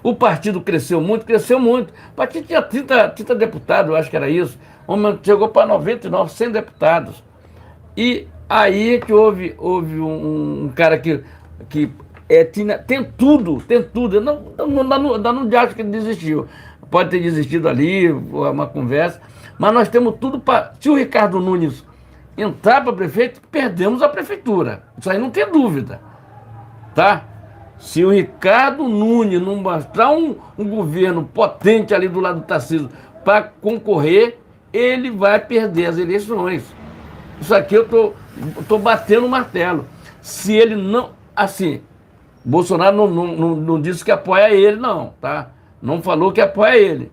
O partido cresceu muito. O partido tinha 30 deputados, eu acho que era isso. Chegou para 99, 100 deputados. E aí que houve um cara que tem tudo. Eu não acho que ele desistiu. Pode ter desistido ali, uma conversa. Mas nós temos tudo para... Se o Ricardo Nunes entrar para prefeito, perdemos a prefeitura. Isso aí não tem dúvida. Tá? Se o Ricardo Nunes não mostrar um governo potente ali do lado do Tarcísio para concorrer, ele vai perder as eleições. Isso aqui eu tô batendo o martelo. Se ele não. Assim, Bolsonaro não disse que apoia ele, não, tá? Não falou que apoia ele.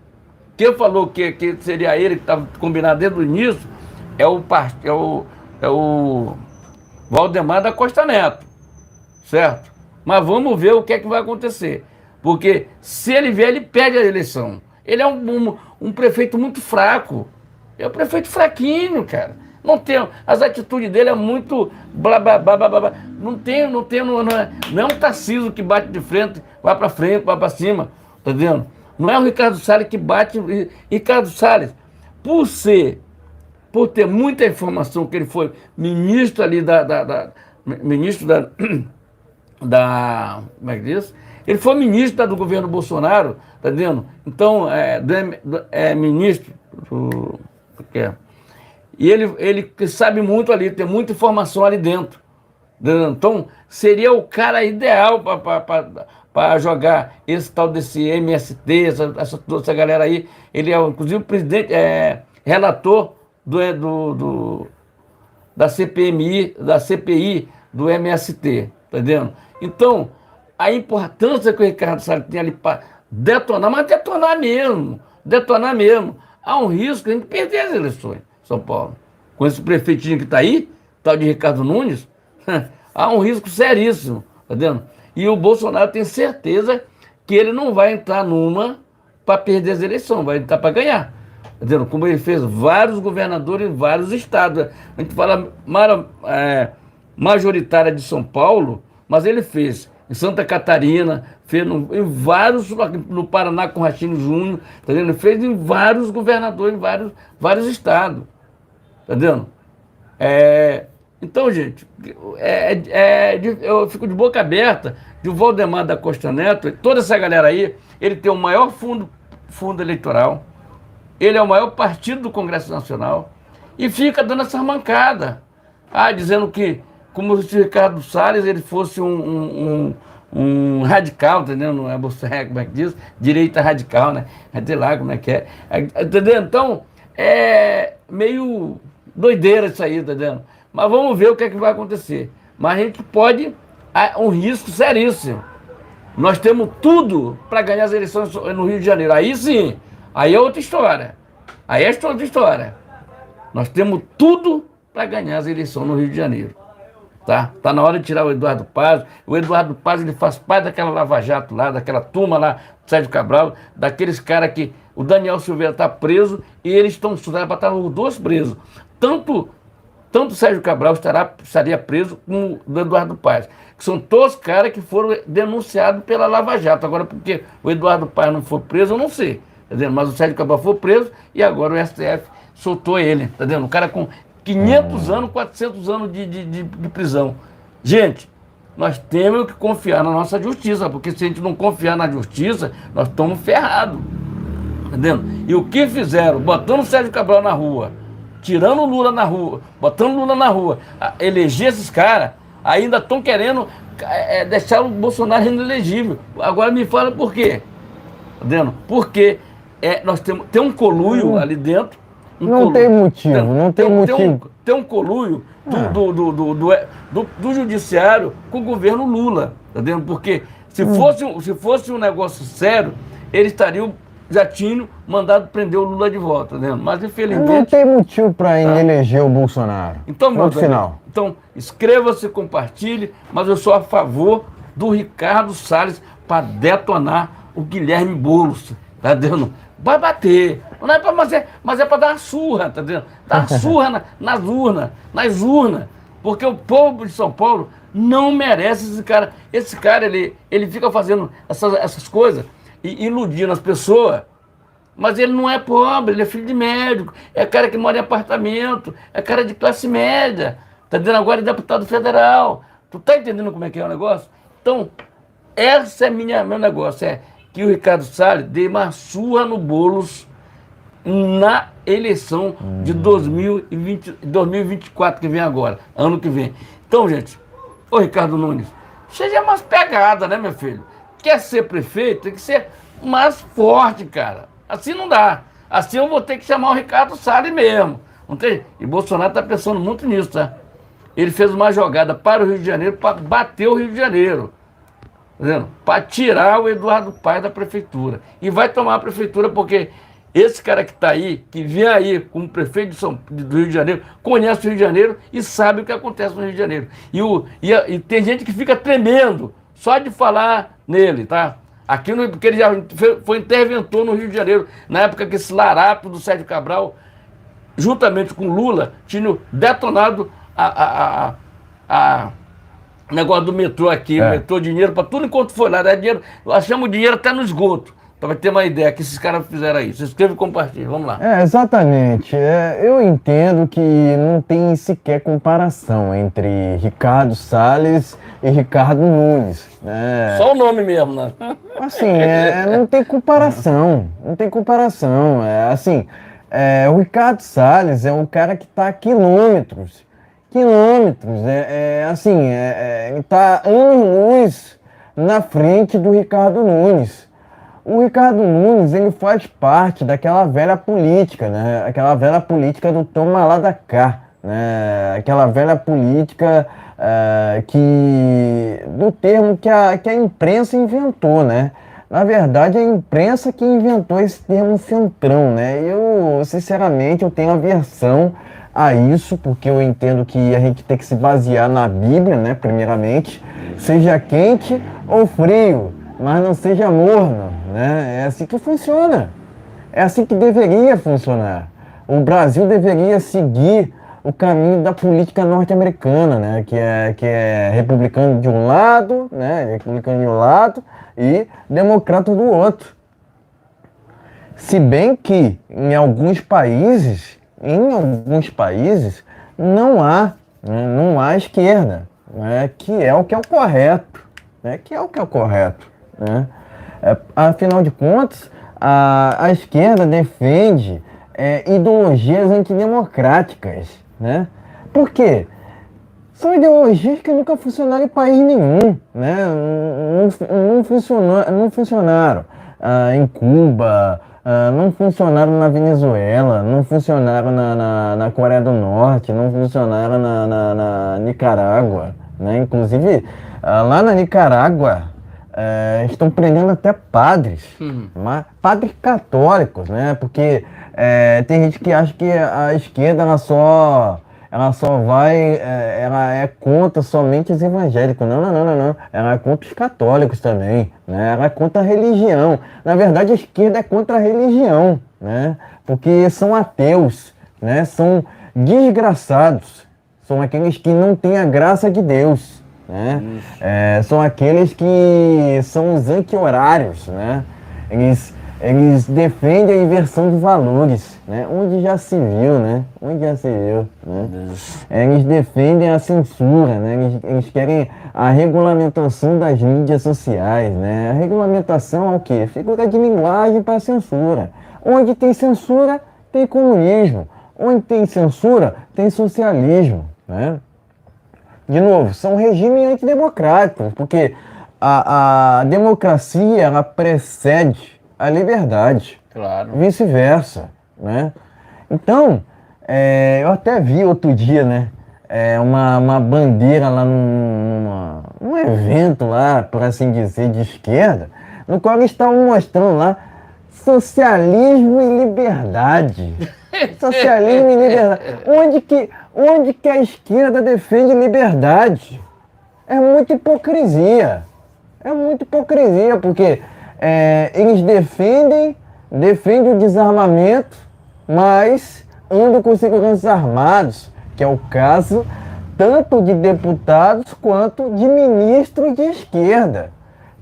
Quem falou que seria ele que estava combinado desde o início é o Valdemar da Costa Neto, certo? Mas vamos ver o que é que vai acontecer. Porque se ele vier, ele perde a eleição. Ele é um prefeito muito fraco. É um prefeito fraquinho, cara. Não tem, as atitudes dele é muito blá blá blá blá blá. Não é um Tarcísio que bate de frente, vai para cima, tá vendo? Não é o Ricardo Salles que bate. Ricardo Salles, por ter muita informação que ele foi ministro ali ministro como é que diz? Ele foi ministro do governo Bolsonaro, tá vendo? Então, ministro do que é? E ele sabe muito ali, tem muita informação ali dentro. Então, seria o cara ideal para jogar esse tal desse MST, toda essa galera aí. Ele é, inclusive, o presidente, relator da CPI do MST, tá entendendo? Então, a importância que o Ricardo Salles tem ali para detonar, mas detonar mesmo. Há um risco de a gente perder as eleições. São Paulo. Com esse prefeitinho que está aí, tal de Ricardo Nunes, há um risco seríssimo, tá vendo? E o Bolsonaro tem certeza que ele não vai entrar numa para perder as eleições, vai entrar para ganhar. Tá vendo? Como ele fez vários governadores em vários estados. A gente fala majoritária de São Paulo, mas ele fez em Santa Catarina, fez em vários, no Paraná com Rachinho Júnior, tá vendo? Ele fez em vários governadores, em vários estados. Tá vendo? Então, gente, eu fico de boca aberta de o Valdemar da Costa Neto, toda essa galera aí, ele tem o maior fundo eleitoral, ele é o maior partido do Congresso Nacional e fica dando essa mancada. Dizendo que, como se o Ricardo Salles ele fosse um radical, entendeu? Não é você, como é que diz? Direita radical, né? Sei lá como é que é. Entendeu? Então, é meio doideira isso aí, tá vendo? Mas vamos ver o que é que vai acontecer. Mas a gente pode, um risco seríssimo. Nós temos tudo para ganhar as eleições no Rio de Janeiro. Aí sim, aí é outra história. Aí é outra história. Nós temos tudo para ganhar as eleições no Rio de Janeiro. Tá na hora de tirar o Eduardo Paz. O Eduardo Paz ele faz parte daquela Lava Jato lá, daquela turma lá, Sérgio Cabral, daqueles caras que o Daniel Silveira está preso e eles estão estudados para estar os dois presos. Tanto o Sérgio Cabral estaria preso como o Eduardo Paz. Que são todos caras que foram denunciados pela Lava Jato. Agora, porque o Eduardo Paz não foi preso, eu não sei. Tá vendo? Mas o Sérgio Cabral foi preso e agora o STF soltou ele. Tá vendo? O cara com 500 anos, 400 anos de prisão. Gente, nós temos que confiar na nossa justiça, porque se a gente não confiar na justiça, nós estamos ferrados. Entendendo? E o que fizeram? Botando o Sérgio Cabral na rua, tirando o Lula na rua, botando o Lula na rua, eleger esses caras, ainda estão querendo deixar o Bolsonaro inelegível. Agora me fala por quê. Entendendo? Porque nós tem um conluio ali dentro. Tem motivo. Tem um conluio do judiciário com o governo Lula, tá vendo? Porque se fosse um negócio sério, eles já tinham mandado prender o Lula de volta, tá vendo? Mas infelizmente... Não tem motivo para eleger o Bolsonaro. Então, então, inscreva-se, compartilhe, mas eu sou a favor do Ricardo Salles para detonar o Guilherme Boulos, tá vendo? Vai bater, não é pra, mas é para dar uma surra, tá vendo? Dar uma surra nas urnas, porque o povo de São Paulo não merece esse cara. Esse cara, ele fica fazendo essas coisas e iludindo as pessoas, mas ele não é pobre, ele é filho de médico, é cara que mora em apartamento, é cara de classe média, tá vendo? Agora é deputado federal. Tu tá entendendo como é que é o negócio? Então, esse é meu negócio, que o Ricardo Salles dê uma surra no Boulos na eleição de 2024 que vem agora, ano que vem. Então, gente, ô Ricardo Nunes, seja mais pegada, né, meu filho? Quer ser prefeito, tem que ser mais forte, cara. Assim não dá. Assim eu vou ter que chamar o Ricardo Salles mesmo. Não tem? E Bolsonaro está pensando muito nisso, tá? Ele fez uma jogada para o Rio de Janeiro para bater o Rio de Janeiro. Para tirar o Eduardo Paes da prefeitura. E vai tomar a prefeitura porque esse cara que está aí, que vem aí como prefeito do Rio de Janeiro, conhece o Rio de Janeiro e sabe o que acontece no Rio de Janeiro. E tem gente que fica tremendo só de falar nele, tá? Porque ele já foi interventor no Rio de Janeiro, na época que esse larápio do Sérgio Cabral, juntamente com Lula, tinham detonado a negócio do metrô aqui, metrô dinheiro para tudo enquanto foi lá, dinheiro, achamos dinheiro até no esgoto, para ter uma ideia que esses caras fizeram aí. Se inscreva e compartilhe, vamos lá. Exatamente. Eu entendo que não tem sequer comparação entre Ricardo Salles e Ricardo Nunes. Só o nome mesmo, né? Assim, não tem comparação, não tem comparação. O Ricardo Salles é um cara que está a quilômetros, ele está anos-luz na frente do Ricardo Nunes. O Ricardo Nunes, ele faz parte daquela velha política, né? Aquela velha política do toma lá da cá, né? Aquela velha política do termo que a imprensa inventou, né? Na verdade, a imprensa que inventou esse termo centrão, né? Eu, sinceramente, eu tenho aversão a isso, porque eu entendo que a gente tem que se basear na Bíblia, né? Primeiramente, seja quente ou frio, mas não seja morno, né? É assim que funciona. É assim que deveria funcionar. O Brasil deveria seguir o caminho da política norte-americana, né? Que é republicano de um lado, né? Republicano de um lado e democrata do outro. Se bem que em alguns países não há, né? Não há esquerda, né? Que é o correto, né? Que é o correto, né? Afinal de contas, a esquerda defende ideologias antidemocráticas, né? Por quê? São ideologias que nunca funcionaram em país nenhum, né? Não funcionaram em Cuba, não funcionaram na Venezuela, não funcionaram na Coreia do Norte, não funcionaram na Nicarágua, né? Inclusive, lá na Nicarágua, estão prendendo até padres, padres católicos, né? Porque tem gente que acha que a esquerda ela é contra somente os evangélicos. Não. Ela é contra os católicos também, né? Ela é contra a religião. Na verdade, a esquerda é contra a religião, né? Porque são ateus, né? São desgraçados. São aqueles que não têm a graça de Deus, né? São aqueles que são os anti-horários, né? Eles defendem a inversão de valores, né? Onde já se viu, né? Eles defendem a censura, né? Eles querem a regulamentação das mídias sociais, né? A regulamentação é o quê? Figura de linguagem para censura. Onde tem censura, tem comunismo. Onde tem censura, tem socialismo, né? De novo, são regimes antidemocráticos, porque a democracia, ela precede a liberdade, Claro. Vice-versa, né? Então, eu até vi outro dia, né? Uma bandeira lá num evento lá, por assim dizer, de esquerda, no qual eles estavam mostrando lá socialismo e liberdade. Socialismo e liberdade. Onde que a esquerda defende liberdade? É muita hipocrisia. Porque eles defendem o desarmamento, mas andam com seguranças armados, que é o caso tanto de deputados quanto de ministros de esquerda.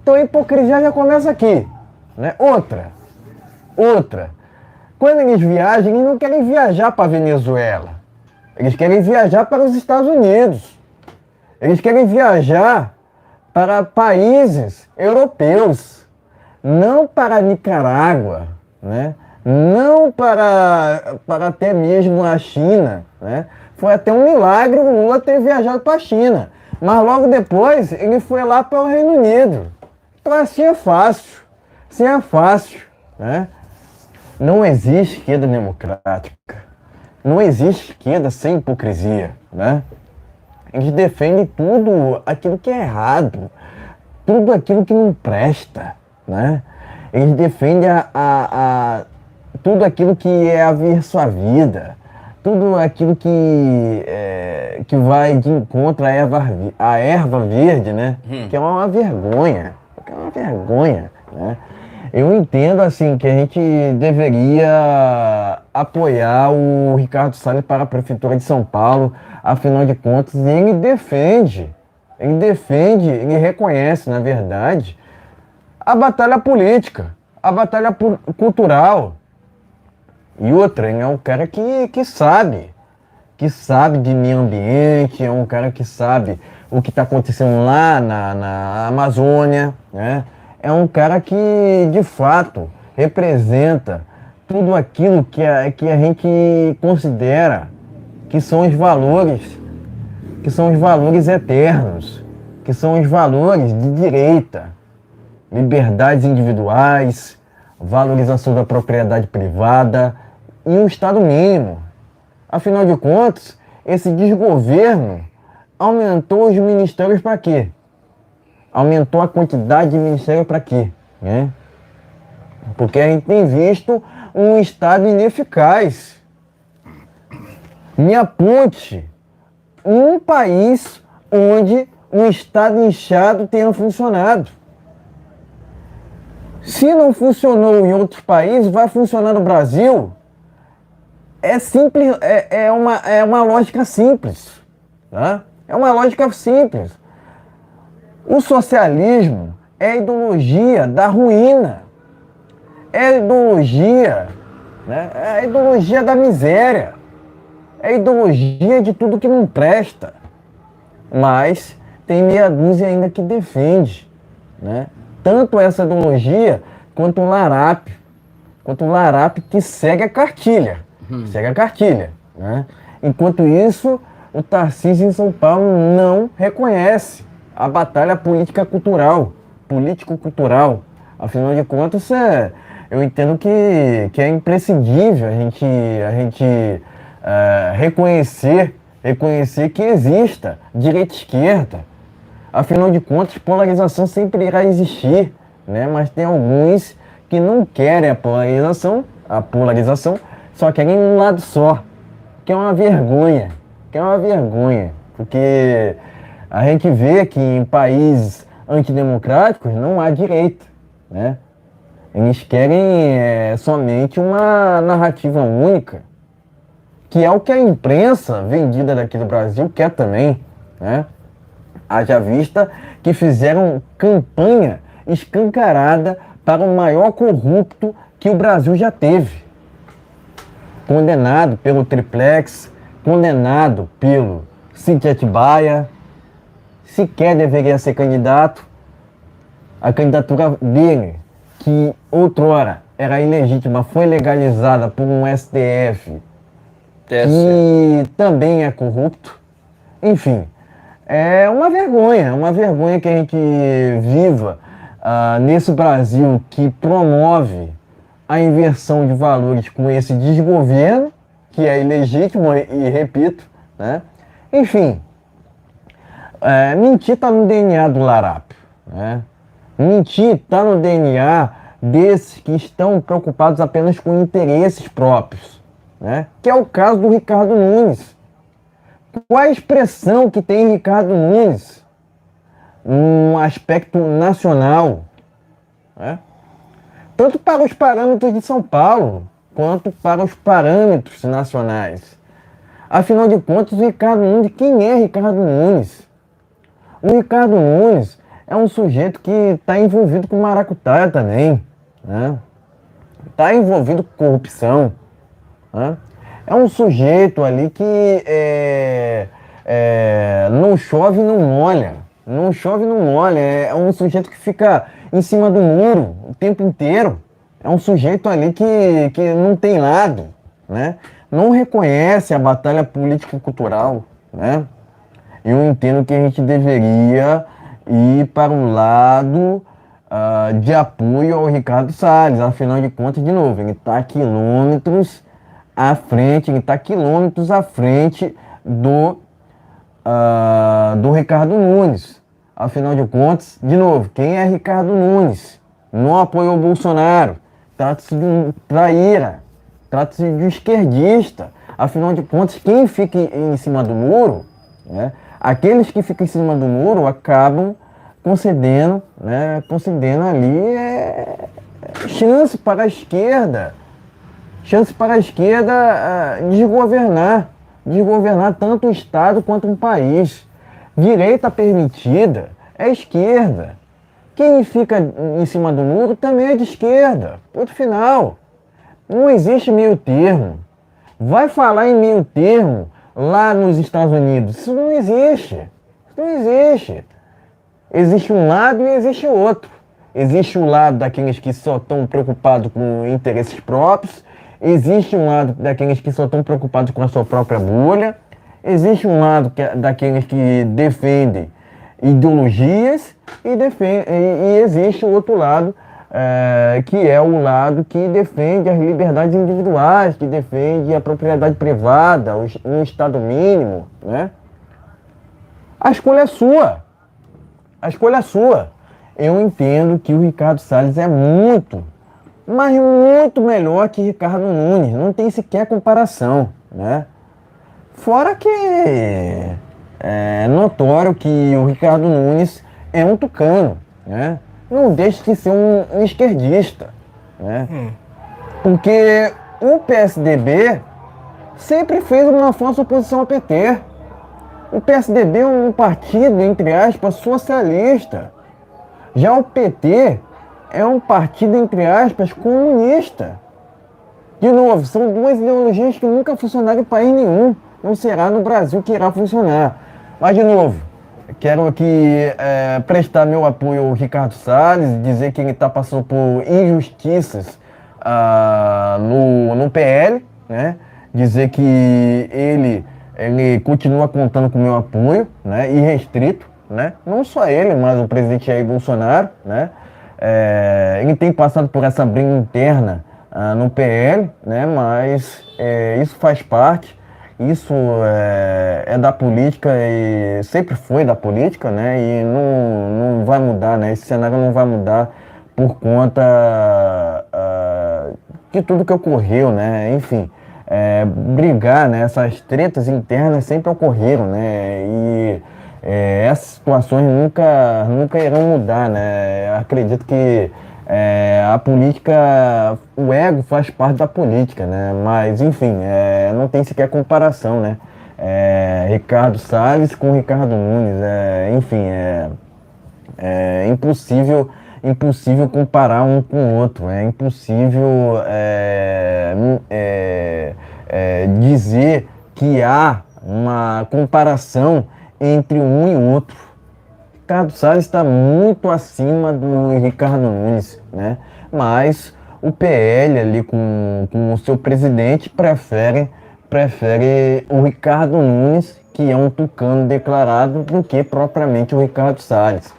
Então a hipocrisia já começa aqui, né? Outra. Quando eles viajam, eles não querem viajar para a Venezuela. Eles querem viajar para os Estados Unidos. Eles querem viajar para países europeus. Não para Nicarágua, né? Não para até mesmo a China, né? Foi até um milagre o Lula ter viajado para a China, mas logo depois ele foi lá para o Reino Unido. Então assim é fácil, né? Não existe esquerda democrática. não existe esquerda sem hipocrisia, né? Eles defendem tudo aquilo que é errado, tudo aquilo que não presta, né? Eles defendem tudo aquilo que é averso à vida, tudo aquilo que vai de encontro à erva verde, né? Que é uma vergonha, né? Eu entendo, assim, que a gente deveria apoiar o Ricardo Salles para a Prefeitura de São Paulo, afinal de contas, ele reconhece, na verdade, a batalha política, a batalha cultural. E outra, ele é um cara que sabe de meio ambiente, é um cara que sabe o que está acontecendo lá na Amazônia, né? É um cara que, de fato, representa tudo aquilo que a gente considera que são os valores eternos, que são os valores de direita, liberdades individuais, valorização da propriedade privada e um Estado mínimo. Afinal de contas, esse desgoverno aumentou os ministérios para quê? Aumentou a quantidade de ministérios para quê? Né? Porque a gente tem visto um Estado ineficaz. Me aponte um país onde um Estado inchado tenha funcionado. Se não funcionou em outros países, vai funcionar no Brasil. É simples, é uma lógica simples. Tá? É uma lógica simples. O socialismo é a ideologia da ruína. É a ideologia, né? É a ideologia da miséria. É a ideologia de tudo que não presta. Mas tem meia dúzia ainda que defende, né? Tanto essa ideologia quanto o larápio. Quanto o larápio que segue a cartilha. Segue a cartilha, né? Enquanto isso, o Tarcísio em São Paulo não reconhece a batalha político-cultural. Afinal de contas, eu entendo que é imprescindível a gente reconhecer que exista direita e esquerda. Afinal de contas, polarização sempre irá existir, né? Mas tem alguns que não querem a polarização só querem um lado só, que é uma vergonha, porque a gente vê que em países antidemocráticos não há direita, né? Eles querem somente uma narrativa única, que é o que a imprensa vendida daqui do Brasil quer também, né? Haja vista que fizeram campanha escancarada para o maior corrupto que o Brasil já teve. Condenado pelo Triplex, condenado pelo Cíntia Atibaia, sequer deveria ser candidato. A candidatura dele, que outrora era ilegítima, foi legalizada por um STF que também é corrupto. Enfim, é uma vergonha que a gente viva nesse Brasil que promove a inversão de valores com esse desgoverno, que é ilegítimo e repito, né? Enfim, mentir está no DNA do larápio, né? Mentir está no DNA desses que estão preocupados apenas com interesses próprios, né? Que é o caso do Ricardo Nunes. Qual a expressão que tem Ricardo Nunes num aspecto nacional, né? Tanto para os parâmetros de São Paulo, quanto para os parâmetros nacionais. Afinal de contas, o Ricardo Nunes, quem é Ricardo Nunes? O Ricardo Nunes é um sujeito que está envolvido com maracutaia também, né? Está envolvido com corrupção, né? É um sujeito ali que não chove, não molha. Não chove, não molha. É um sujeito que fica em cima do muro o tempo inteiro. É um sujeito ali que não tem lado, né? Não reconhece a batalha política e cultural, né? Eu entendo que a gente deveria ir para um lado de apoio ao Ricardo Salles. Afinal de contas, de novo, ele está a à frente, ele está quilômetros à frente do Ricardo Nunes. Afinal de contas, de novo, quem é Ricardo Nunes? Não apoiou o Bolsonaro. Trata-se de um traíra. Trata-se de um esquerdista. Afinal de contas, quem fica em cima do muro, né, aqueles que ficam em cima do muro acabam concedendo, né, concedendo ali chance para a esquerda. Chance para a esquerda desgovernar tanto o Estado quanto um país. Direita permitida é esquerda. Quem fica em cima do muro também é de esquerda. Ponto final. Não existe meio termo. Vai falar em meio termo lá nos Estados Unidos. Isso não existe. Isso não existe. Existe um lado e existe outro. Existe o lado daqueles que só estão preocupados com interesses próprios. Existe um lado daqueles que só estão preocupados com a sua própria bolha. Existe um lado daqueles que defendem ideologias e existe o outro lado, que é o lado que defende as liberdades individuais, que defende a propriedade privada, um Estado mínimo, né? A escolha é sua. A escolha é sua. Eu entendo que o Ricardo Salles é muito, mas muito melhor que Ricardo Nunes. Não tem sequer comparação, né? Fora que é notório que o Ricardo Nunes é um tucano, né? Não deixa de ser um esquerdista, né? Porque o PSDB sempre fez uma falsa oposição ao PT. O PSDB é um partido, entre aspas, socialista. Já o PT é um partido, entre aspas, comunista. De novo, são duas ideologias que nunca funcionaram em país nenhum. Não será no Brasil que irá funcionar. Mas, de novo, quero aqui prestar meu apoio ao Ricardo Salles, dizer que ele está passando por injustiças no PL, né? Dizer que ele continua contando com o meu apoio, né? Irrestrito, né? Não só ele, mas o presidente Jair Bolsonaro, né? Ele tem passado por essa briga interna no PL, né? Mas isso faz parte. Isso é da política e sempre foi da política, né? E não vai mudar, né? Esse cenário não vai mudar por conta de tudo que ocorreu, né? Enfim, brigar, né? Essas tretas internas sempre ocorreram, né? E essas situações nunca irão mudar, né? Acredito que a política, o ego faz parte da política, né? Mas, enfim, não tem sequer comparação, né? Ricardo Salles com Ricardo Nunes, enfim, é impossível comparar um com o outro, é impossível dizer que há uma comparação entre um e outro. Ricardo Salles está muito acima do Ricardo Nunes, né? Mas o PL ali com o seu presidente prefere o Ricardo Nunes, que é um tucano declarado, do que propriamente o Ricardo Salles.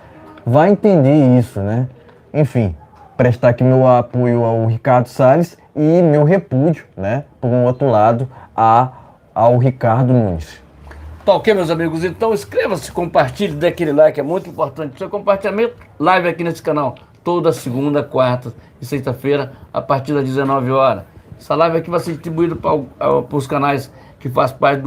Vai entender isso, né? Enfim, prestar aqui meu apoio ao Ricardo Salles e meu repúdio, né? Por um outro lado, ao Ricardo Nunes. Tá ok, meus amigos? Então inscreva-se, compartilhe, dê aquele like, é muito importante. Seu compartilhamento, live aqui nesse canal, toda segunda, quarta e sexta-feira, a partir das 19 horas. Essa live aqui vai ser distribuída para os canais que faz parte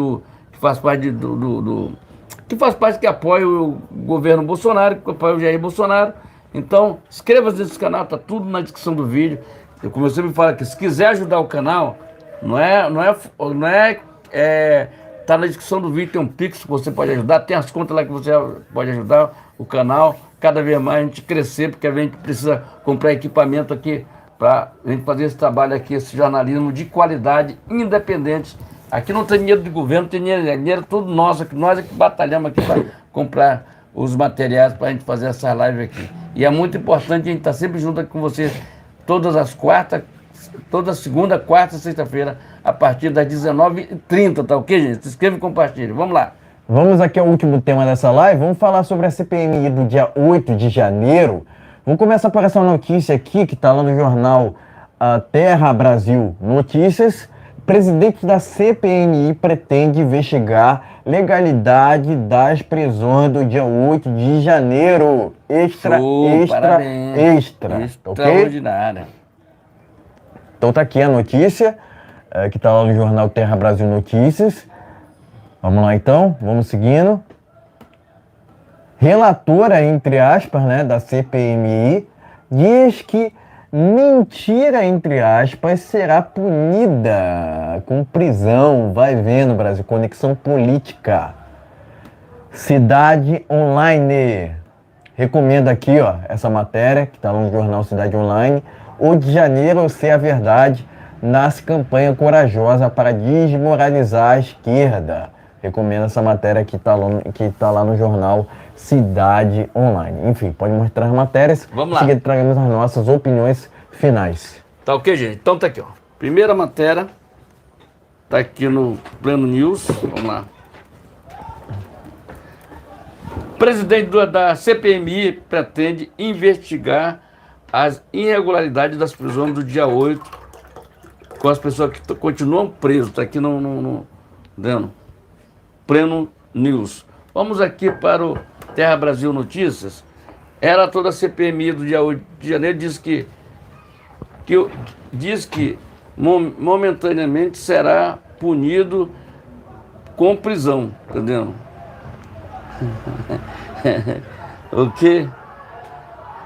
que apoia o governo Bolsonaro, que apoia o Jair Bolsonaro. Então, inscreva-se nesse canal, tá tudo na descrição do vídeo. Como eu sempre falo aqui, se quiser ajudar o canal, tá na descrição do vídeo, tem um Pix que você pode ajudar, tem as contas lá que você pode ajudar o canal, cada vez mais a gente crescer, porque a gente precisa comprar equipamento aqui para a gente fazer esse trabalho aqui, esse jornalismo de qualidade, independente. Aqui não tem dinheiro do governo, tem dinheiro todo nosso, nós é que batalhamos aqui para comprar os materiais para a gente fazer essa live aqui. E é muito importante a gente estar sempre junto aqui com vocês, toda segunda, quarta e sexta-feira, a partir das 19h30, tá ok, gente? Se inscreva e compartilhe. Vamos lá. Vamos aqui ao último tema dessa live. Vamos falar sobre a CPMI do dia 8 de janeiro. Vamos começar por essa notícia aqui, que está lá no jornal Terra Brasil Notícias, Presidente da CPMI pretende investigar legalidade das prisões do dia 8 de janeiro. Extra. Ok? Extraordinária. Então tá aqui a notícia, que tá lá no jornal Terra Brasil Notícias. Vamos lá então, vamos seguindo. Relatora, entre aspas, né, da CPMI, diz que mentira, entre aspas, será punida com prisão. Vai vendo, Brasil, conexão política. Cidade Online. Recomendo aqui, ó, essa matéria que está no jornal Cidade Online. O de janeiro, eu sei a verdade, nasce campanha corajosa para desmoralizar a esquerda. Recomendo essa matéria que tá lá no jornal Cidade Online. Enfim, pode mostrar as matérias. Vamos lá. Em seguida, tragamos as nossas opiniões finais. Tá ok, gente? Então tá aqui, ó. Primeira matéria. Tá aqui no Pleno News. Vamos lá. Presidente da CPMI pretende investigar as irregularidades das prisões do dia 8 com as pessoas que continuam presas. Tá aqui no Pleno News. Vamos aqui para o Terra Brasil Notícias. Ela, toda a CPMI do dia 8 de janeiro, diz que momentaneamente será punido com prisão, entendendo? O quê?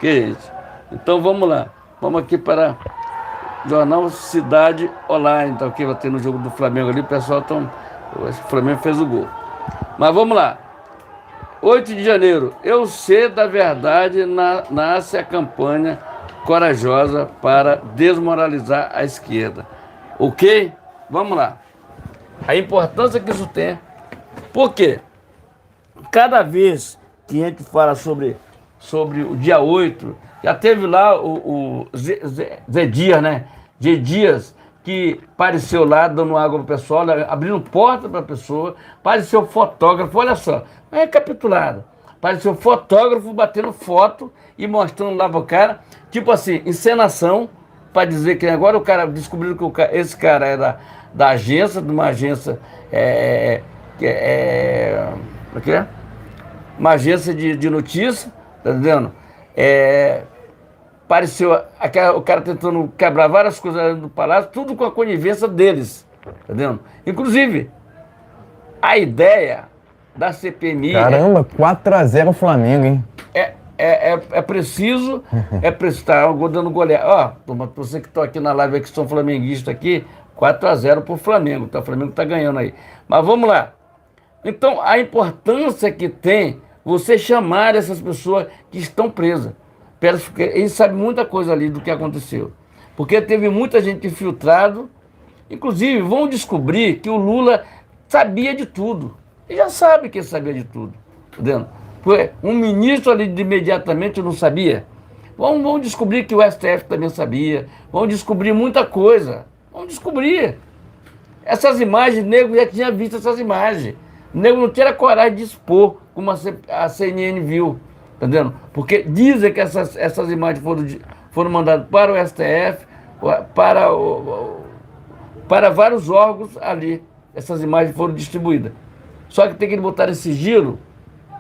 Gente? Então vamos lá. Vamos aqui para o jornal Cidade Online, tá ok? Vai ter no jogo do Flamengo ali, o pessoal o Flamengo fez o gol. Mas vamos lá. 8 de janeiro, eu sei da verdade, nasce a campanha corajosa para desmoralizar a esquerda. Ok? Vamos lá. A importância que isso tem. Por quê? Cada vez que a gente fala sobre o dia 8, já teve lá o Zé Dias, né? Zé Dias, que apareceu lá dando água para o pessoal, abrindo porta para a pessoa, apareceu fotógrafo, olha só, é recapitulado. Apareceu fotógrafo batendo foto e mostrando lá para o cara, tipo assim, encenação, para dizer que agora o cara descobriu que esse cara era da agência, de uma agência, o que é? Uma agência de notícia, tá entendendo? Apareceu o cara tentando quebrar várias coisas do palácio, tudo com a conivência deles, tá entendendo? Inclusive, a ideia da CPMI... Caramba, 4-0 Flamengo, hein? É preciso estar dando goleada. Ó, você que está aqui na live, que são flamenguistas aqui, 4-0 pro Flamengo, tá? O Flamengo tá ganhando aí. Mas vamos lá. Então, a importância que tem você chamar essas pessoas que estão presas. Eles sabem muita coisa ali do que aconteceu. Porque teve muita gente infiltrado. Inclusive, vão descobrir que o Lula sabia de tudo. E já sabe que ele sabia de tudo. Entendeu? Foi um ministro ali de imediatamente não sabia. Vão descobrir que o STF também sabia. Vão descobrir muita coisa. Vão descobrir. Essas imagens, o nego já tinha visto essas imagens. O nego não tinha coragem de expor, como a CNN viu. Entendeu? Porque dizem que essas imagens foram mandadas para o STF, para vários órgãos ali. Essas imagens foram distribuídas. Só que tem que botar em sigilo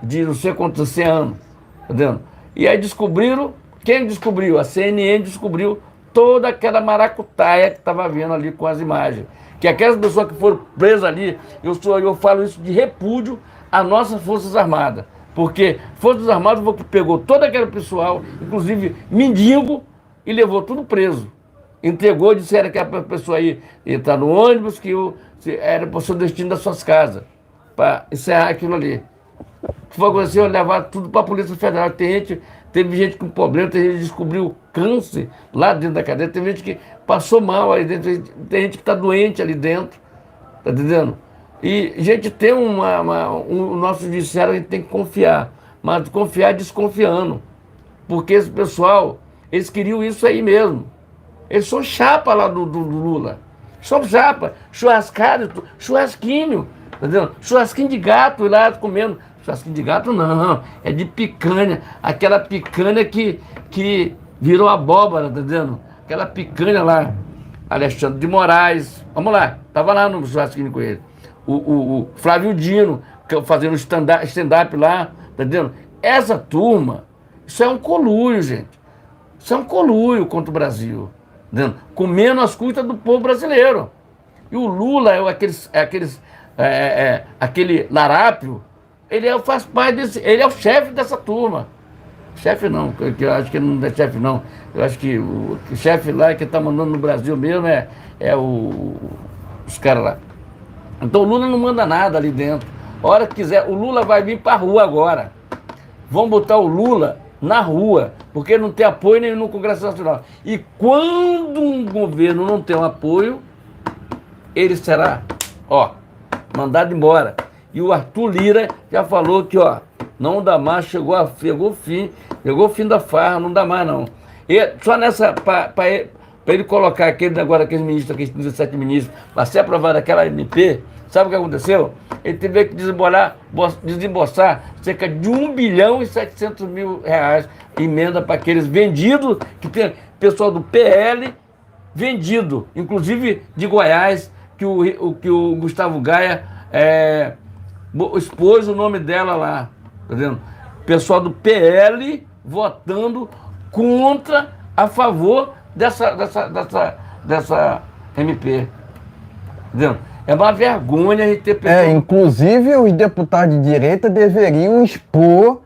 de não sei quantos anos. Entendeu? E aí descobriram, quem descobriu? A CNN descobriu toda aquela maracutaia que estava vendo ali com as imagens. Que aquelas pessoas que foram presas ali, eu falo isso de repúdio às nossas Forças Armadas. Porque Forças Armadas foi que pegou todo aquele pessoal, inclusive mendigo, e levou tudo preso. Entregou, disseram que a pessoa ia entrar no ônibus, que era para o seu destino das suas casas, para encerrar aquilo ali. Foi acontecer, levar tudo para a Polícia Federal. Teve gente com problema, tem gente que descobriu câncer lá dentro da cadeia, teve gente que passou mal ali dentro, tem gente que está doente ali dentro, tá entendendo? E a gente tem o nosso judiciário, a gente tem que confiar, mas confiar desconfiando, porque esse pessoal, eles queriam isso aí mesmo. Eles são chapa lá do Lula, são chapa, churrasquinho, tá entendendo? Churrasquinho de gato, e lá comendo. Churrasquinho de gato não, é de picanha, aquela picanha que virou abóbora, tá entendendo? Aquela picanha lá. Alexandre de Moraes, vamos lá, estava lá no churrasquinho com ele. O Flávio Dino, fazendo stand-up lá, tá entendendo? Essa turma, isso é um conluio, gente. Isso é um conluio contra o Brasil, tá entendendo? Comendo as custas do povo brasileiro. E o Lula aquele larápio, faz parte desse, ele é o chefe dessa turma. Chefe não, que eu acho que ele não é chefe não. Eu acho que o chefe lá que está mandando no Brasil mesmo os caras lá. Então o Lula não manda nada ali dentro. A hora que quiser, o Lula vai vir para a rua agora. Vão botar o Lula na rua, porque não tem apoio nem no Congresso Nacional. E quando um governo não tem um apoio, ele será, mandado embora. E o Arthur Lira já falou que, não dá mais, chegou o fim da farra, não dá mais não. E só nessa, para ele colocar aqueles ministros, aqueles 17 ministros, para ser aprovado aquela MP, sabe o que aconteceu? Ele teve que desembolsar cerca de 1 bilhão e 700 mil reais emenda para aqueles vendidos, que tem pessoal do PL vendido, inclusive de Goiás, que o Gustavo Gaia expôs o nome dela lá, tá vendo? Pessoal do PL votando a favor dessa MP, tá vendo? É uma vergonha a gente ter pessoas... inclusive os deputados de direita deveriam expor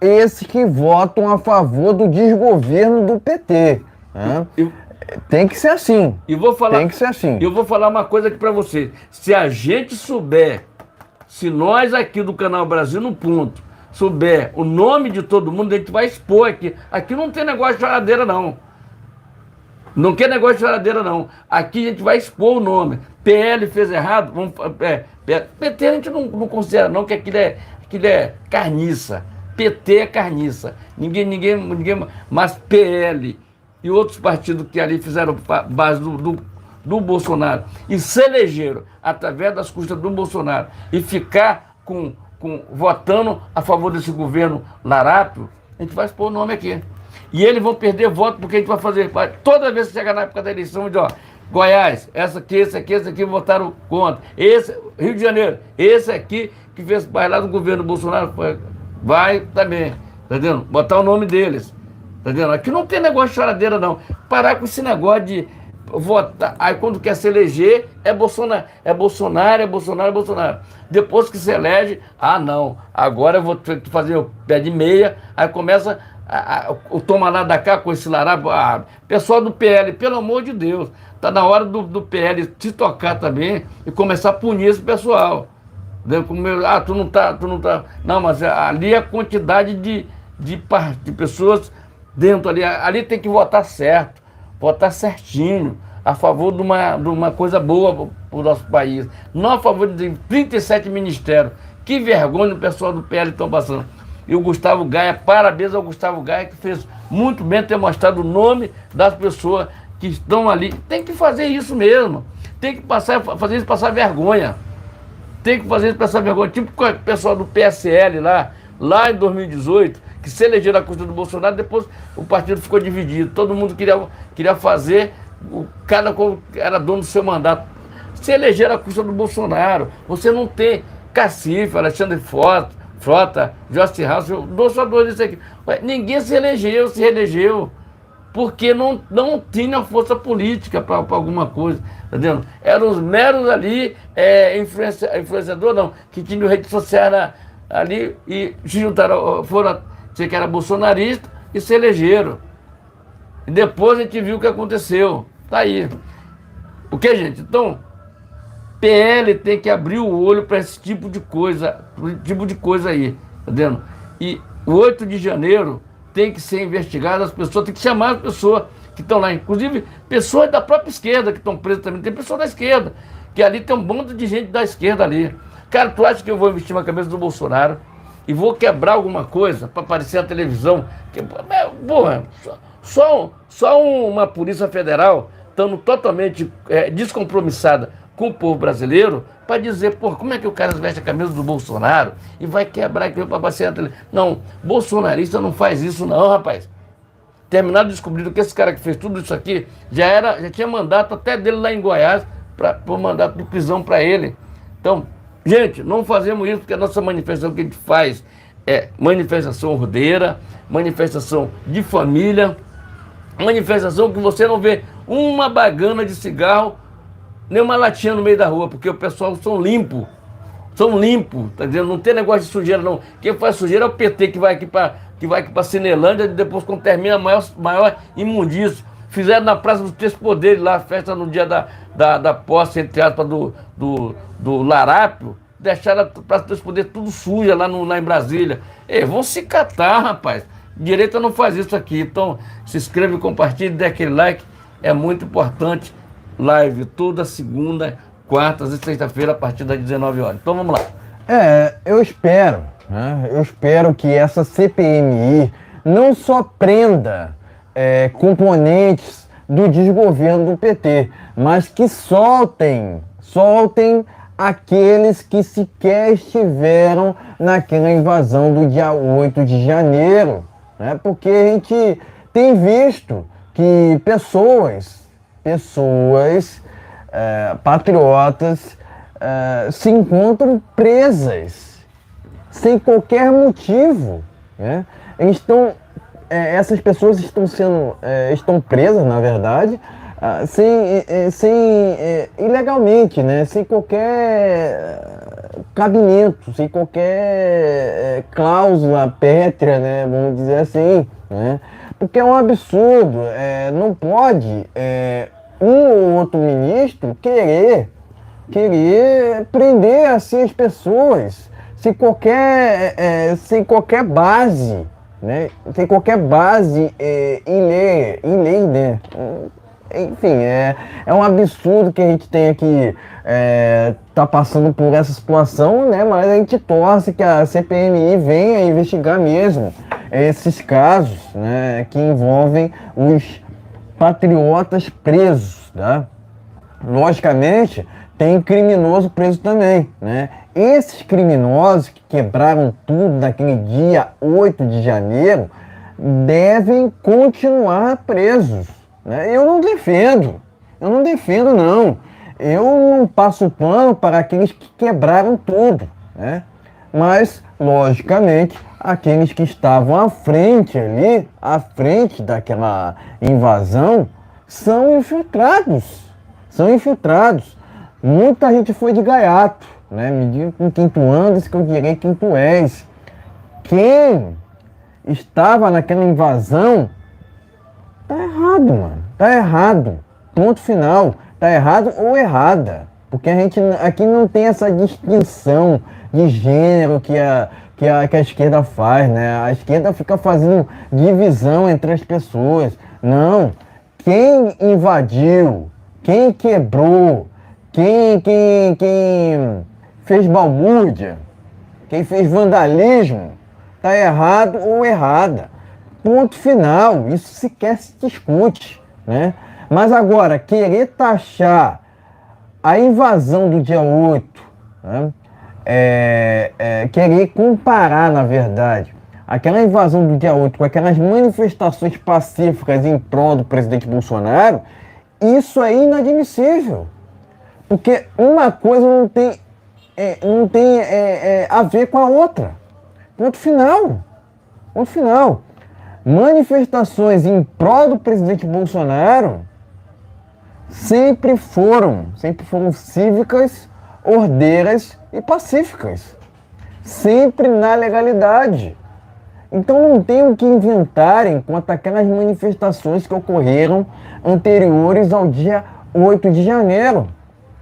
esses que votam a favor do desgoverno do PT. Né? Tem que ser assim. Tem que ser assim. Eu vou falar uma coisa aqui para você. Se a gente souber, se nós aqui do Canal Brasil no Ponto souber o nome de todo mundo, a gente vai expor aqui. Aqui não tem negócio de choradeira, não. Não quer negócio de choradeira, não. Aqui a gente vai expor o nome. PL fez errado. PT a gente não considera, não, que aquilo é carniça. PT é carniça. Ninguém. Mas PL e outros partidos que ali fizeram base do Bolsonaro e se elegeram através das custas do Bolsonaro e ficar votando a favor desse governo larápio, a gente vai expor o nome aqui. E eles vão perder voto porque a gente vai fazer. Toda vez que chegar na época da eleição, Goiás, esse aqui votaram contra. Esse, Rio de Janeiro, esse aqui que fez parte lá do governo Bolsonaro, vai também, tá entendendo? Botar o nome deles, tá entendendo? Aqui não tem negócio de choradeira, não. Parar com esse negócio de votar. Aí quando quer se eleger, é Bolsonaro. Depois que se elege, não, agora eu vou ter que fazer o pé de meia, aí começa o toma lá da cá com esse larápio. Pessoal do PL, pelo amor de Deus, tá na hora do PL se tocar também e começar a punir esse pessoal. Tu não tá. Não, mas ali a quantidade de pessoas dentro ali tem que votar certo, votar certinho, a favor de uma coisa boa para o nosso país, não a favor de 37 ministérios. Que vergonha o pessoal do PL estão passando. E o Gustavo Gaia, parabéns ao Gustavo Gaia, que fez muito bem ter mostrado o nome das pessoas que estão ali. Tem que fazer isso mesmo. Tem que fazer isso passar vergonha. Tem que fazer isso passar vergonha. Tipo o pessoal do PSL lá em 2018, que se elegeram à custa do Bolsonaro, depois o partido ficou dividido. Todo mundo queria fazer, cada qual era dono do seu mandato. Se elegeram à custa do Bolsonaro. Você não tem Cacife, Alexandre Frota, Joyce House, só dois disso aqui. Ninguém se reelegeu, porque não tinha força política para alguma coisa, tá entendendo? Eram os meros ali, influenciador não, que tinham rede social ali e se juntaram, foram, sei que era bolsonarista e se elegeram. E depois a gente viu o que aconteceu. Tá aí. O que, gente? Então, PL tem que abrir o olho para esse tipo de coisa aí, tá vendo? E o 8 de janeiro tem que ser investigado, as pessoas, tem que chamar as pessoas que estão lá, inclusive pessoas da própria esquerda que estão presas também, tem pessoas da esquerda, que ali tem um bando de gente da esquerda ali. Cara, tu acha que eu vou investir na cabeça do Bolsonaro e vou quebrar alguma coisa para aparecer na televisão? Porra, só uma Polícia Federal estando totalmente descompromissada com o povo brasileiro, para dizer, como é que o cara veste a camisa do Bolsonaro e vai quebrar aquilo para passear na televisão? Não, bolsonarista não faz isso não, rapaz. terminado de descobrir que esse cara que fez tudo isso aqui já tinha mandato até dele lá em Goiás, para mandato de prisão para ele. Então, gente, não fazemos isso porque a nossa manifestação que a gente faz é manifestação ordeira, manifestação de família, manifestação que você não vê uma bagana de cigarro, nem uma latinha no meio da rua, porque o pessoal são limpos, tá dizendo? Não tem negócio de sujeira não. Quem faz sujeira é o PT que vai aqui para Cinelândia, e depois quando termina a maior imundícia. Fizeram na Praça dos Três Poderes lá, a festa no dia da posse, entre aspas, do Larápio, deixaram a Praça dos Três Poderes tudo suja lá em Brasília. Ei, vão se catar, rapaz. Direita não faz isso aqui. Então, se inscreve, compartilhe, dê aquele like. É muito importante. Live toda segunda, quarta e sexta-feira, a partir das 19 horas. Então, vamos lá. Eu espero, né? Eu espero que essa CPMI não só prenda componentes do desgoverno do PT, mas que soltem aqueles que sequer estiveram naquela invasão do dia 8 de janeiro, né? Porque a gente tem visto que pessoas patriotas se encontram presas sem qualquer motivo, né? Essas pessoas estão presas, na verdade, ilegalmente, né? Sem qualquer cabimento, sem qualquer cláusula pétrea, né? Vamos dizer assim, né? Porque é um absurdo, não pode um ou outro ministro querer prender assim as pessoas sem qualquer base, né? Sem qualquer base em lei, né? Enfim, é um absurdo que a gente tenha que tá passando por essa situação, né? Mas a gente torce que a CPMI venha investigar mesmo esses casos, né? Que envolvem os patriotas presos, tá? Logicamente, tem criminoso preso também, né? Esses criminosos que quebraram tudo naquele dia 8 de janeiro devem continuar presos, né? Eu não defendo não. Eu não passo pano para aqueles que quebraram tudo, né? Mas, logicamente, aqueles que estavam à frente daquela invasão, são infiltrados. Muita gente foi de gaiato, né? Me diga com quem tu andas, que eu direi quem tu és. Quem estava naquela invasão, tá errado, mano. Tá errado. Ponto final. Tá errado ou errada. Porque a gente aqui não tem essa distinção de gênero que a esquerda faz, né? A esquerda fica fazendo divisão entre as pessoas. Não. Quem invadiu, quem quebrou, quem fez balbúrdia, quem fez vandalismo, tá errado ou errada. Ponto final. Isso sequer se discute, né? Mas agora, querer taxar a invasão do dia 8, né? Querer comparar, na verdade, aquela invasão do dia 8 com aquelas manifestações pacíficas em prol do presidente Bolsonaro, isso é inadmissível. Porque uma coisa não tem a ver com a outra. Ponto final. Manifestações em prol do presidente Bolsonaro sempre foram cívicas, ordeiras e pacíficas. Sempre na legalidade. Então não tem o que inventarem quanto aquelas manifestações que ocorreram anteriores ao dia 8 de janeiro.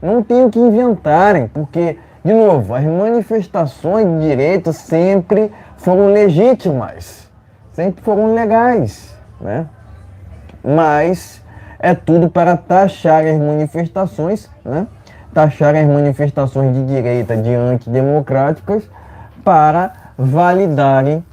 Não tem o que inventarem, porque, de novo, as manifestações de direita sempre foram legítimas, sempre foram legais, né? Mas é tudo para taxar as manifestações, né? Taxar as manifestações de direita de antidemocráticas para validarem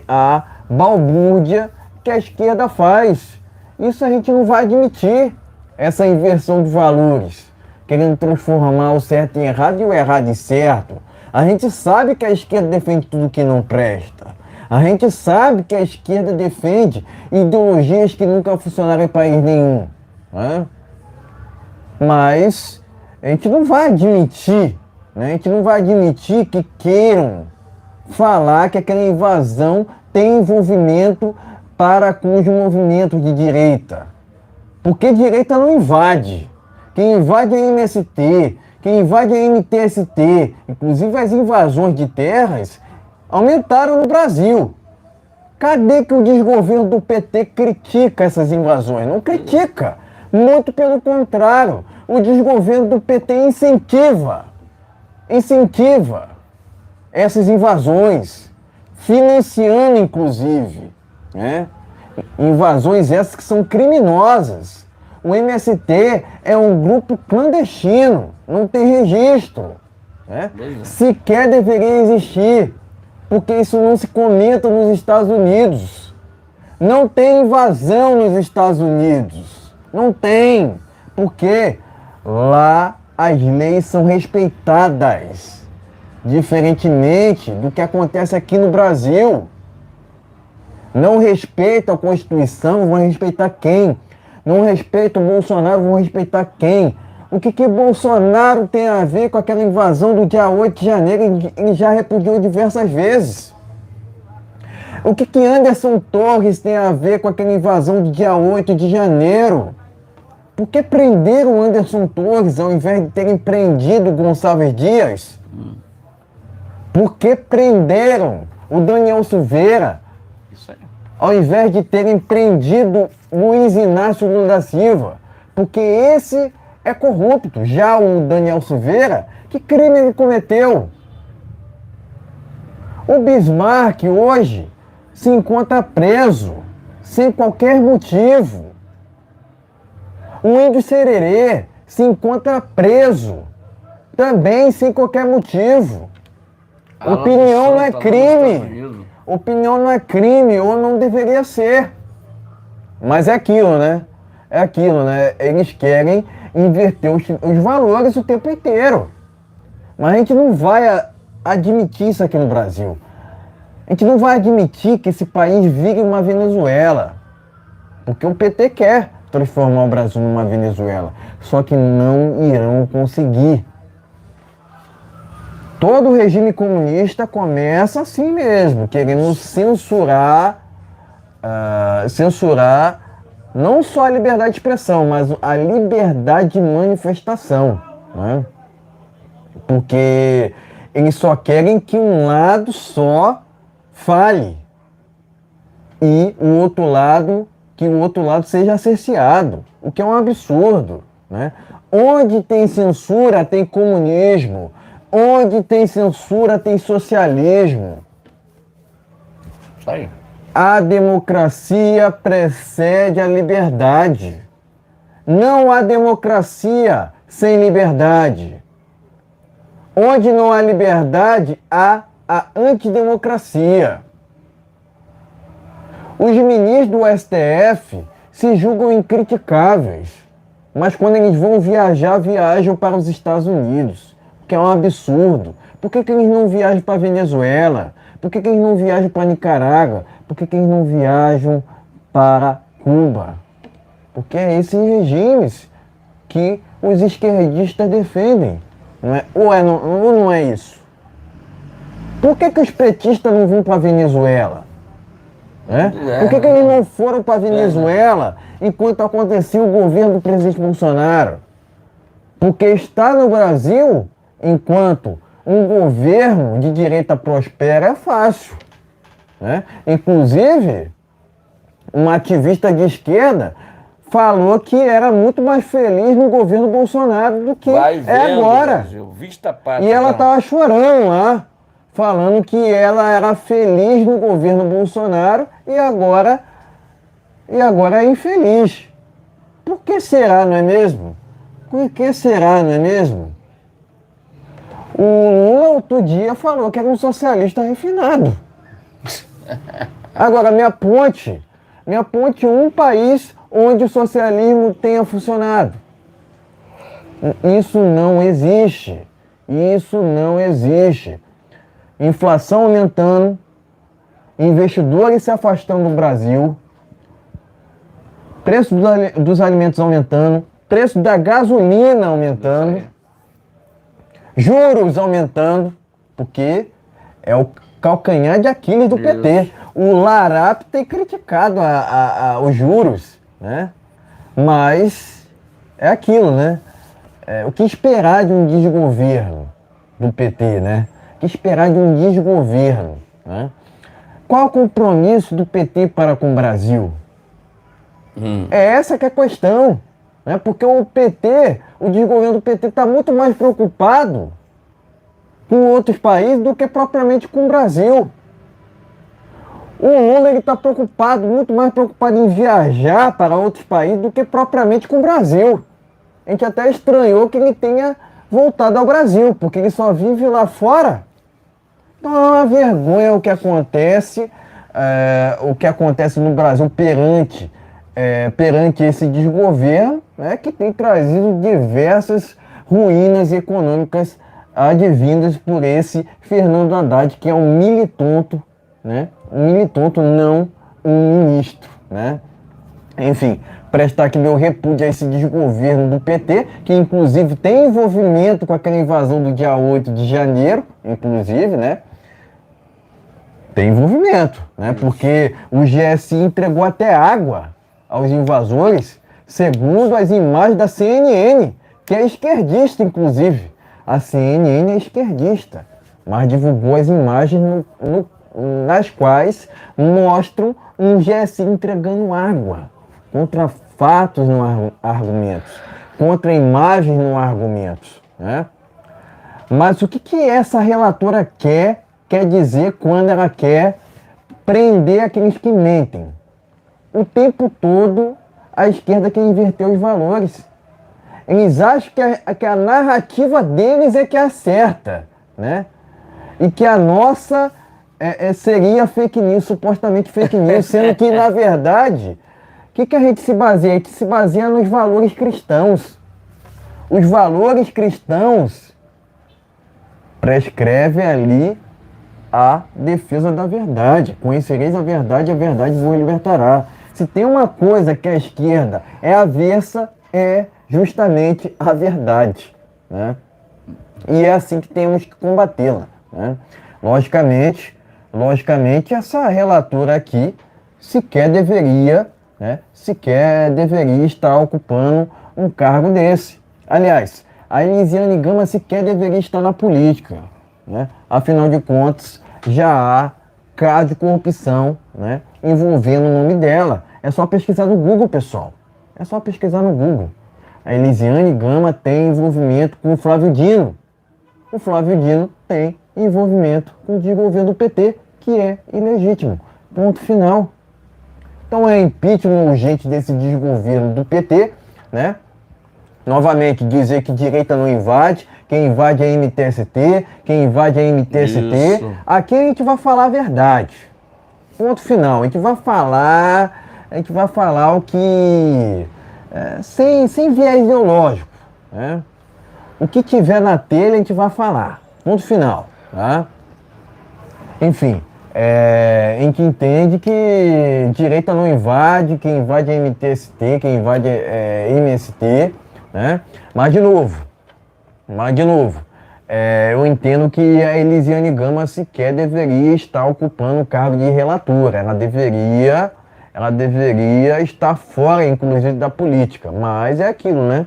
a balbúrdia que a esquerda faz. Isso a gente não vai admitir, essa inversão de valores, querendo transformar o certo em errado e o errado em certo. A gente sabe que a esquerda defende tudo que não presta. A gente sabe que a esquerda defende ideologias que nunca funcionaram em país nenhum, né? Mas a gente não vai admitir, né? A gente não vai admitir que queiram falar que aquela invasão tem envolvimento para com os movimentos de direita. Porque direita não invade. Quem invade é a MST, quem invade é a MTST. Inclusive as invasões de terras aumentaram no Brasil. Cadê que o desgoverno do PT critica essas invasões? Não critica. Muito pelo contrário. O desgoverno do PT incentiva essas invasões, financiando inclusive, né? Invasões essas que são criminosas. O MST é um grupo clandestino, não tem registro, né? Sequer deveria existir, porque isso não se comenta nos Estados Unidos. Não tem invasão nos Estados Unidos, não tem, porque lá as leis são respeitadas, diferentemente do que acontece aqui no Brasil. Não respeitam a Constituição, vão respeitar quem? Não respeitam o Bolsonaro, vão respeitar quem? O que Bolsonaro tem a ver com aquela invasão do dia 8 de janeiro? Ele já repudiou diversas vezes. O que Anderson Torres tem a ver com aquela invasão do dia 8 de janeiro? Por que prenderam o Anderson Torres ao invés de terem prendido o Gonçalves Dias? Por que prenderam o Daniel Silveira ao invés de terem prendido Luiz Inácio Lula da Silva? Porque esse é corrupto. Já o Daniel Silveira, que crime ele cometeu? O Bismarck hoje se encontra preso, sem qualquer motivo. O Índio Sererê se encontra preso, também sem qualquer motivo. Opinião não é crime. Opinião não é crime, ou não deveria ser. Mas é aquilo, né? É aquilo, né? Eles querem inverter os valores o tempo inteiro. Mas a gente não vai admitir isso aqui no Brasil. A gente não vai admitir que esse país vire uma Venezuela. Porque o PT quer transformar o Brasil numa Venezuela. Só que não irão conseguir. Todo regime comunista começa assim mesmo, querendo censurar não só a liberdade de expressão, mas a liberdade de manifestação, né? Porque eles só querem que um lado só fale e que o outro lado seja cerceado, o que é um absurdo, né? Onde tem censura, tem comunismo. Onde tem censura, tem socialismo. Isso aí. A democracia precede a liberdade. Não há democracia sem liberdade. Onde não há liberdade, há a antidemocracia. Os ministros do STF se julgam incriticáveis, mas quando eles vão viajar, viajam para os Estados Unidos. Que é um absurdo. Por que eles não viajam para a Venezuela? Por que eles não viajam para Nicarágua? Por que eles não viajam para Cuba? Porque é esses regimes que os esquerdistas defendem. Não é? Ou não é isso? Por que os petistas não vão para a Venezuela? Né? Por que eles não foram para a Venezuela enquanto acontecia o governo do presidente Bolsonaro? Porque estar no Brasil enquanto um governo de direita prospera é fácil, né? Inclusive, um ativista de esquerda falou que era muito mais feliz no governo Bolsonaro do que é agora. E ela estava chorando lá, falando que ela era feliz no governo Bolsonaro e agora é infeliz. Por que será, não é mesmo? Por que será, não é mesmo? O Lula outro dia falou que era um socialista refinado. Agora, me aponte um país onde o socialismo tenha funcionado. Isso não existe. Isso não existe. Inflação aumentando, investidores se afastando do Brasil, preço dos alimentos aumentando, preço da gasolina aumentando, juros aumentando, porque é o calcanhar de Aquiles do PT. O Larap tem criticado os juros, né? Mas é aquilo, né? O que esperar de um desgoverno do PT, né? O que esperar de um desgoverno, né? Qual o compromisso do PT para com o Brasil? É essa que é a questão, né? Porque o PT, o desgoverno do PT está muito mais preocupado com outros países do que propriamente com o Brasil. O Lula está preocupado, muito mais preocupado em viajar para outros países do que propriamente com o Brasil. A gente até estranhou que ele tenha voltado ao Brasil, porque ele só vive lá fora. Então é uma vergonha o que acontece no Brasil perante esse desgoverno, né, que tem trazido diversas ruínas econômicas advindas por esse Fernando Haddad, que é um militonto, né? Um militonto, não um ministro, né? Enfim, prestar aqui meu repúdio a esse desgoverno do PT, que inclusive tem envolvimento com aquela invasão do dia 8 de janeiro, inclusive, né? Tem envolvimento, né? Porque o GSI entregou até água aos invasores, segundo as imagens da CNN, que é esquerdista, inclusive. A CNN é esquerdista, mas divulgou as imagens nas quais mostram um GSI entregando água, contra fatos não há argumentos, contra imagens não há argumentos, né? Mas o que essa relatora quer dizer quando ela quer prender aqueles que mentem? O tempo todo a esquerda quer inverter os valores. Eles acham que a narrativa deles é que é a certa, né? E que a nossa seria fake news, supostamente fake news, sendo que, na verdade, o que a gente se baseia? A gente se baseia nos valores cristãos. Os valores cristãos prescrevem ali a defesa da verdade. Conhecereis a verdade vos libertará. Se tem uma coisa que a esquerda é avessa, é justamente a verdade, né? E é assim que temos que combatê-la, né? Logicamente, essa relatora aqui sequer deveria estar ocupando um cargo desse. Aliás, a Elisiane Gama sequer deveria estar na política, né? Afinal de contas, já há caso de corrupção, né, envolvendo o nome dela. É só pesquisar no Google, pessoal. É só pesquisar no Google. A Elisiane Gama tem envolvimento com o Flávio Dino. O Flávio Dino tem envolvimento com o desgoverno do PT, que é ilegítimo. Ponto final. Então é impeachment urgente desse desgoverno do PT, né? Novamente, dizer que direita não invade, quem invade é a MTST, quem invade é a MTST. Isso. Aqui a gente vai falar a verdade. Ponto final. A gente vai falar o que... sem viés ideológico, né? O que tiver na telha a gente vai falar. Ponto final, tá? Enfim, a gente entende que direita não invade, quem invade é MTST, quem invade é MST, né? Mas de novo, eu entendo que a Elisiane Gama sequer deveria estar ocupando o cargo de relatora. Ela deveria estar fora, inclusive, da política. Mas é aquilo, né?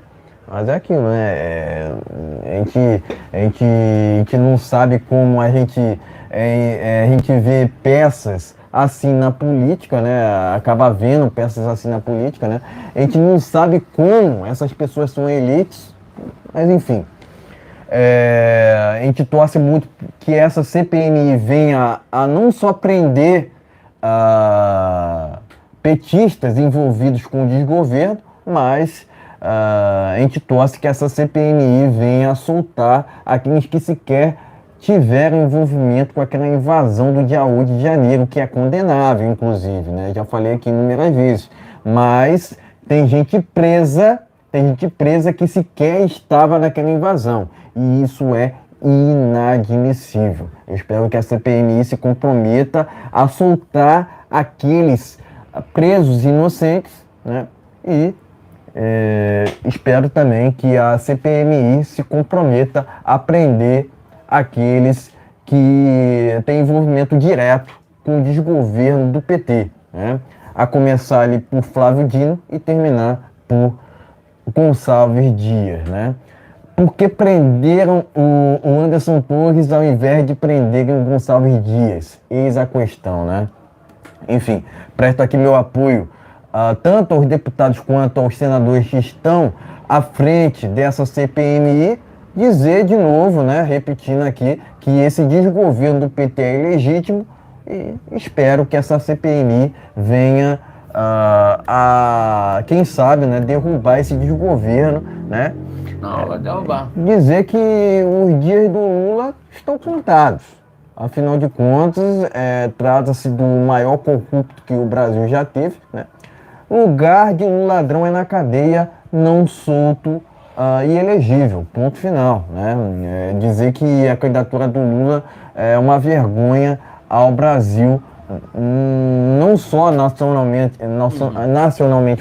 A gente não sabe como a gente vê peças assim na política, né? Acaba vendo peças assim na política, né? A gente não sabe como essas pessoas são elites, mas enfim. A gente torce muito que essa CPMI venha a não só prender petistas envolvidos com o desgoverno, mas a gente torce que essa CPMI venha a soltar aqueles que sequer tiveram envolvimento com aquela invasão do dia 8 de janeiro, que é condenável, inclusive, né? Já falei aqui inúmeras vezes. Mas tem gente presa que sequer estava naquela invasão. E isso é inadmissível. Eu espero que a CPMI se comprometa a soltar aqueles presos inocentes, né? E espero também que a CPMI se comprometa a prender aqueles que têm envolvimento direto com o desgoverno do PT, né? A começar ali por Flávio Dino e terminar por Gonçalves Dias, né? Por que prenderam o Anderson Torres ao invés de prenderem o Gonçalves Dias? Eis a questão, né? Enfim, presto aqui meu apoio tanto aos deputados quanto aos senadores que estão à frente dessa CPMI, dizer de novo, né, repetindo aqui, que esse desgoverno do PT é ilegítimo e espero que essa CPMI venha quem sabe, né, derrubar esse desgoverno, né? Não, vai derrubar. Dizer que os dias do Lula estão contados. Afinal de contas, trata-se do maior corrupto que o Brasil já teve, né? O lugar de um ladrão é na cadeia, não solto e elegível, ponto final, né? Dizer que a candidatura do Lula é uma vergonha ao Brasil, não só nacionalmente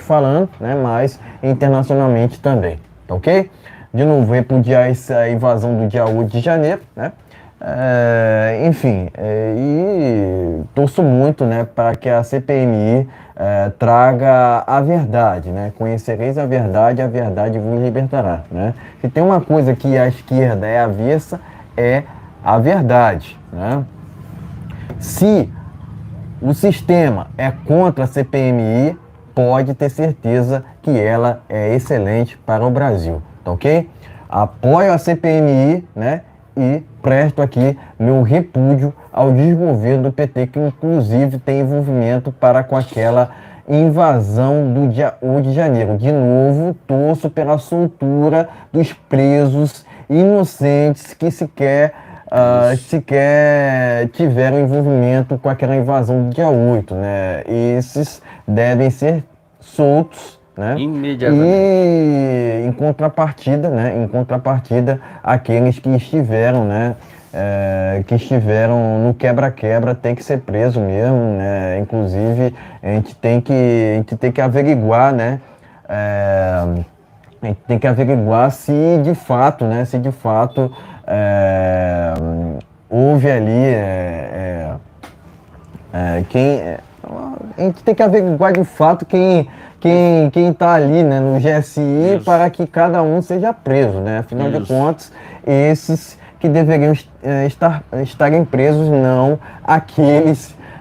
falando, né, mas internacionalmente também, tá ok? De novo, repudiar essa invasão do dia 8 de janeiro, né? Enfim, e torço muito, né, para que a CPMI traga a verdade, né? Conhecereis a verdade vos libertará, né? Se tem uma coisa que a esquerda é avessa, é a verdade, né? Se o sistema é contra a CPMI, pode ter certeza que ela é excelente para o Brasil, tá ok? Apoio a CPMI, né? E presto aqui meu repúdio ao desgoverno do PT, que inclusive tem envolvimento com aquela invasão do dia 8 de janeiro. De novo, torço pela soltura dos presos inocentes que sequer tiveram envolvimento com aquela invasão do dia 8, né? Esses devem ser soltos, né? Imediatamente. E em contrapartida, aqueles que estiveram, né, no quebra-quebra tem que ser preso mesmo, né? Inclusive a gente tem que averiguar, né? A gente tem que averiguar se de fato houve ali a gente tem que averiguar de fato quem está ali, né, no GSI. Isso. Para que cada um seja preso, né? Afinal de contas, esses que deveriam estarem presos,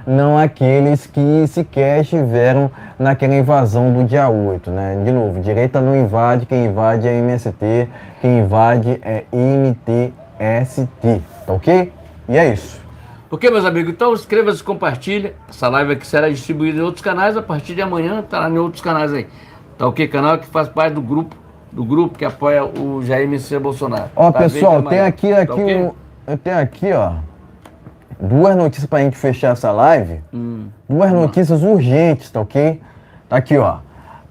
não aqueles que sequer estiveram naquela invasão do dia 8, né? De novo, direita não invade, quem invade é MST, quem invade é MTST, tá ok? E é isso. Ok, meus amigos? Então inscreva-se e compartilhe. Essa live aqui será distribuída em outros canais. A partir de amanhã estará em outros canais aí. Tá ok? Canal que faz parte do grupo que apoia o Jair Messias Bolsonaro. Ó, pessoal, tem aqui, ó, duas notícias pra gente fechar essa live. Duas notícias urgentes, tá ok? Tá aqui, ó.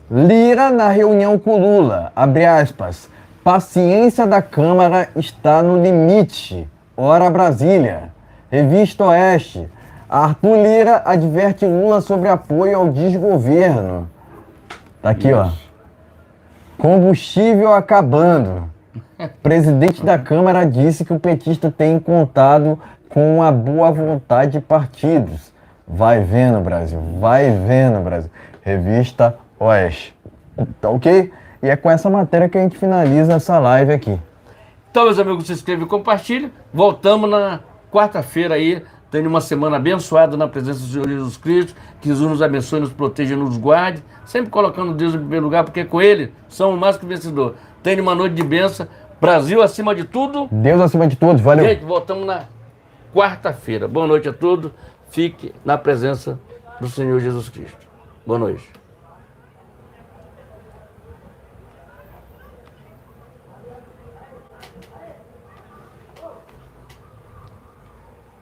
Lira na reunião com Lula, abre aspas. Paciência da Câmara está no limite. Ora Brasília. Revista Oeste. Arthur Lira adverte Lula sobre apoio ao desgoverno. Tá aqui, ó. Combustível acabando. Presidente da Câmara disse que o petista tem contado com a boa vontade de partidos. Vai vendo, Brasil. Vai vendo, Brasil. Revista Oeste. Tá ok? E é com essa matéria que a gente finaliza essa live aqui. Então, meus amigos, se inscreva e compartilhe. Voltamos na quarta-feira aí, tendo uma semana abençoada na presença do Senhor Jesus Cristo, que Jesus nos abençoe, nos proteja e nos guarde, sempre colocando Deus em primeiro lugar, porque com Ele somos mais que vencedor. Tenha uma noite de bênção, Brasil acima de tudo. Deus acima de todos, valeu. Gente, voltamos na quarta-feira. Boa noite a todos, fique na presença do Senhor Jesus Cristo. Boa noite.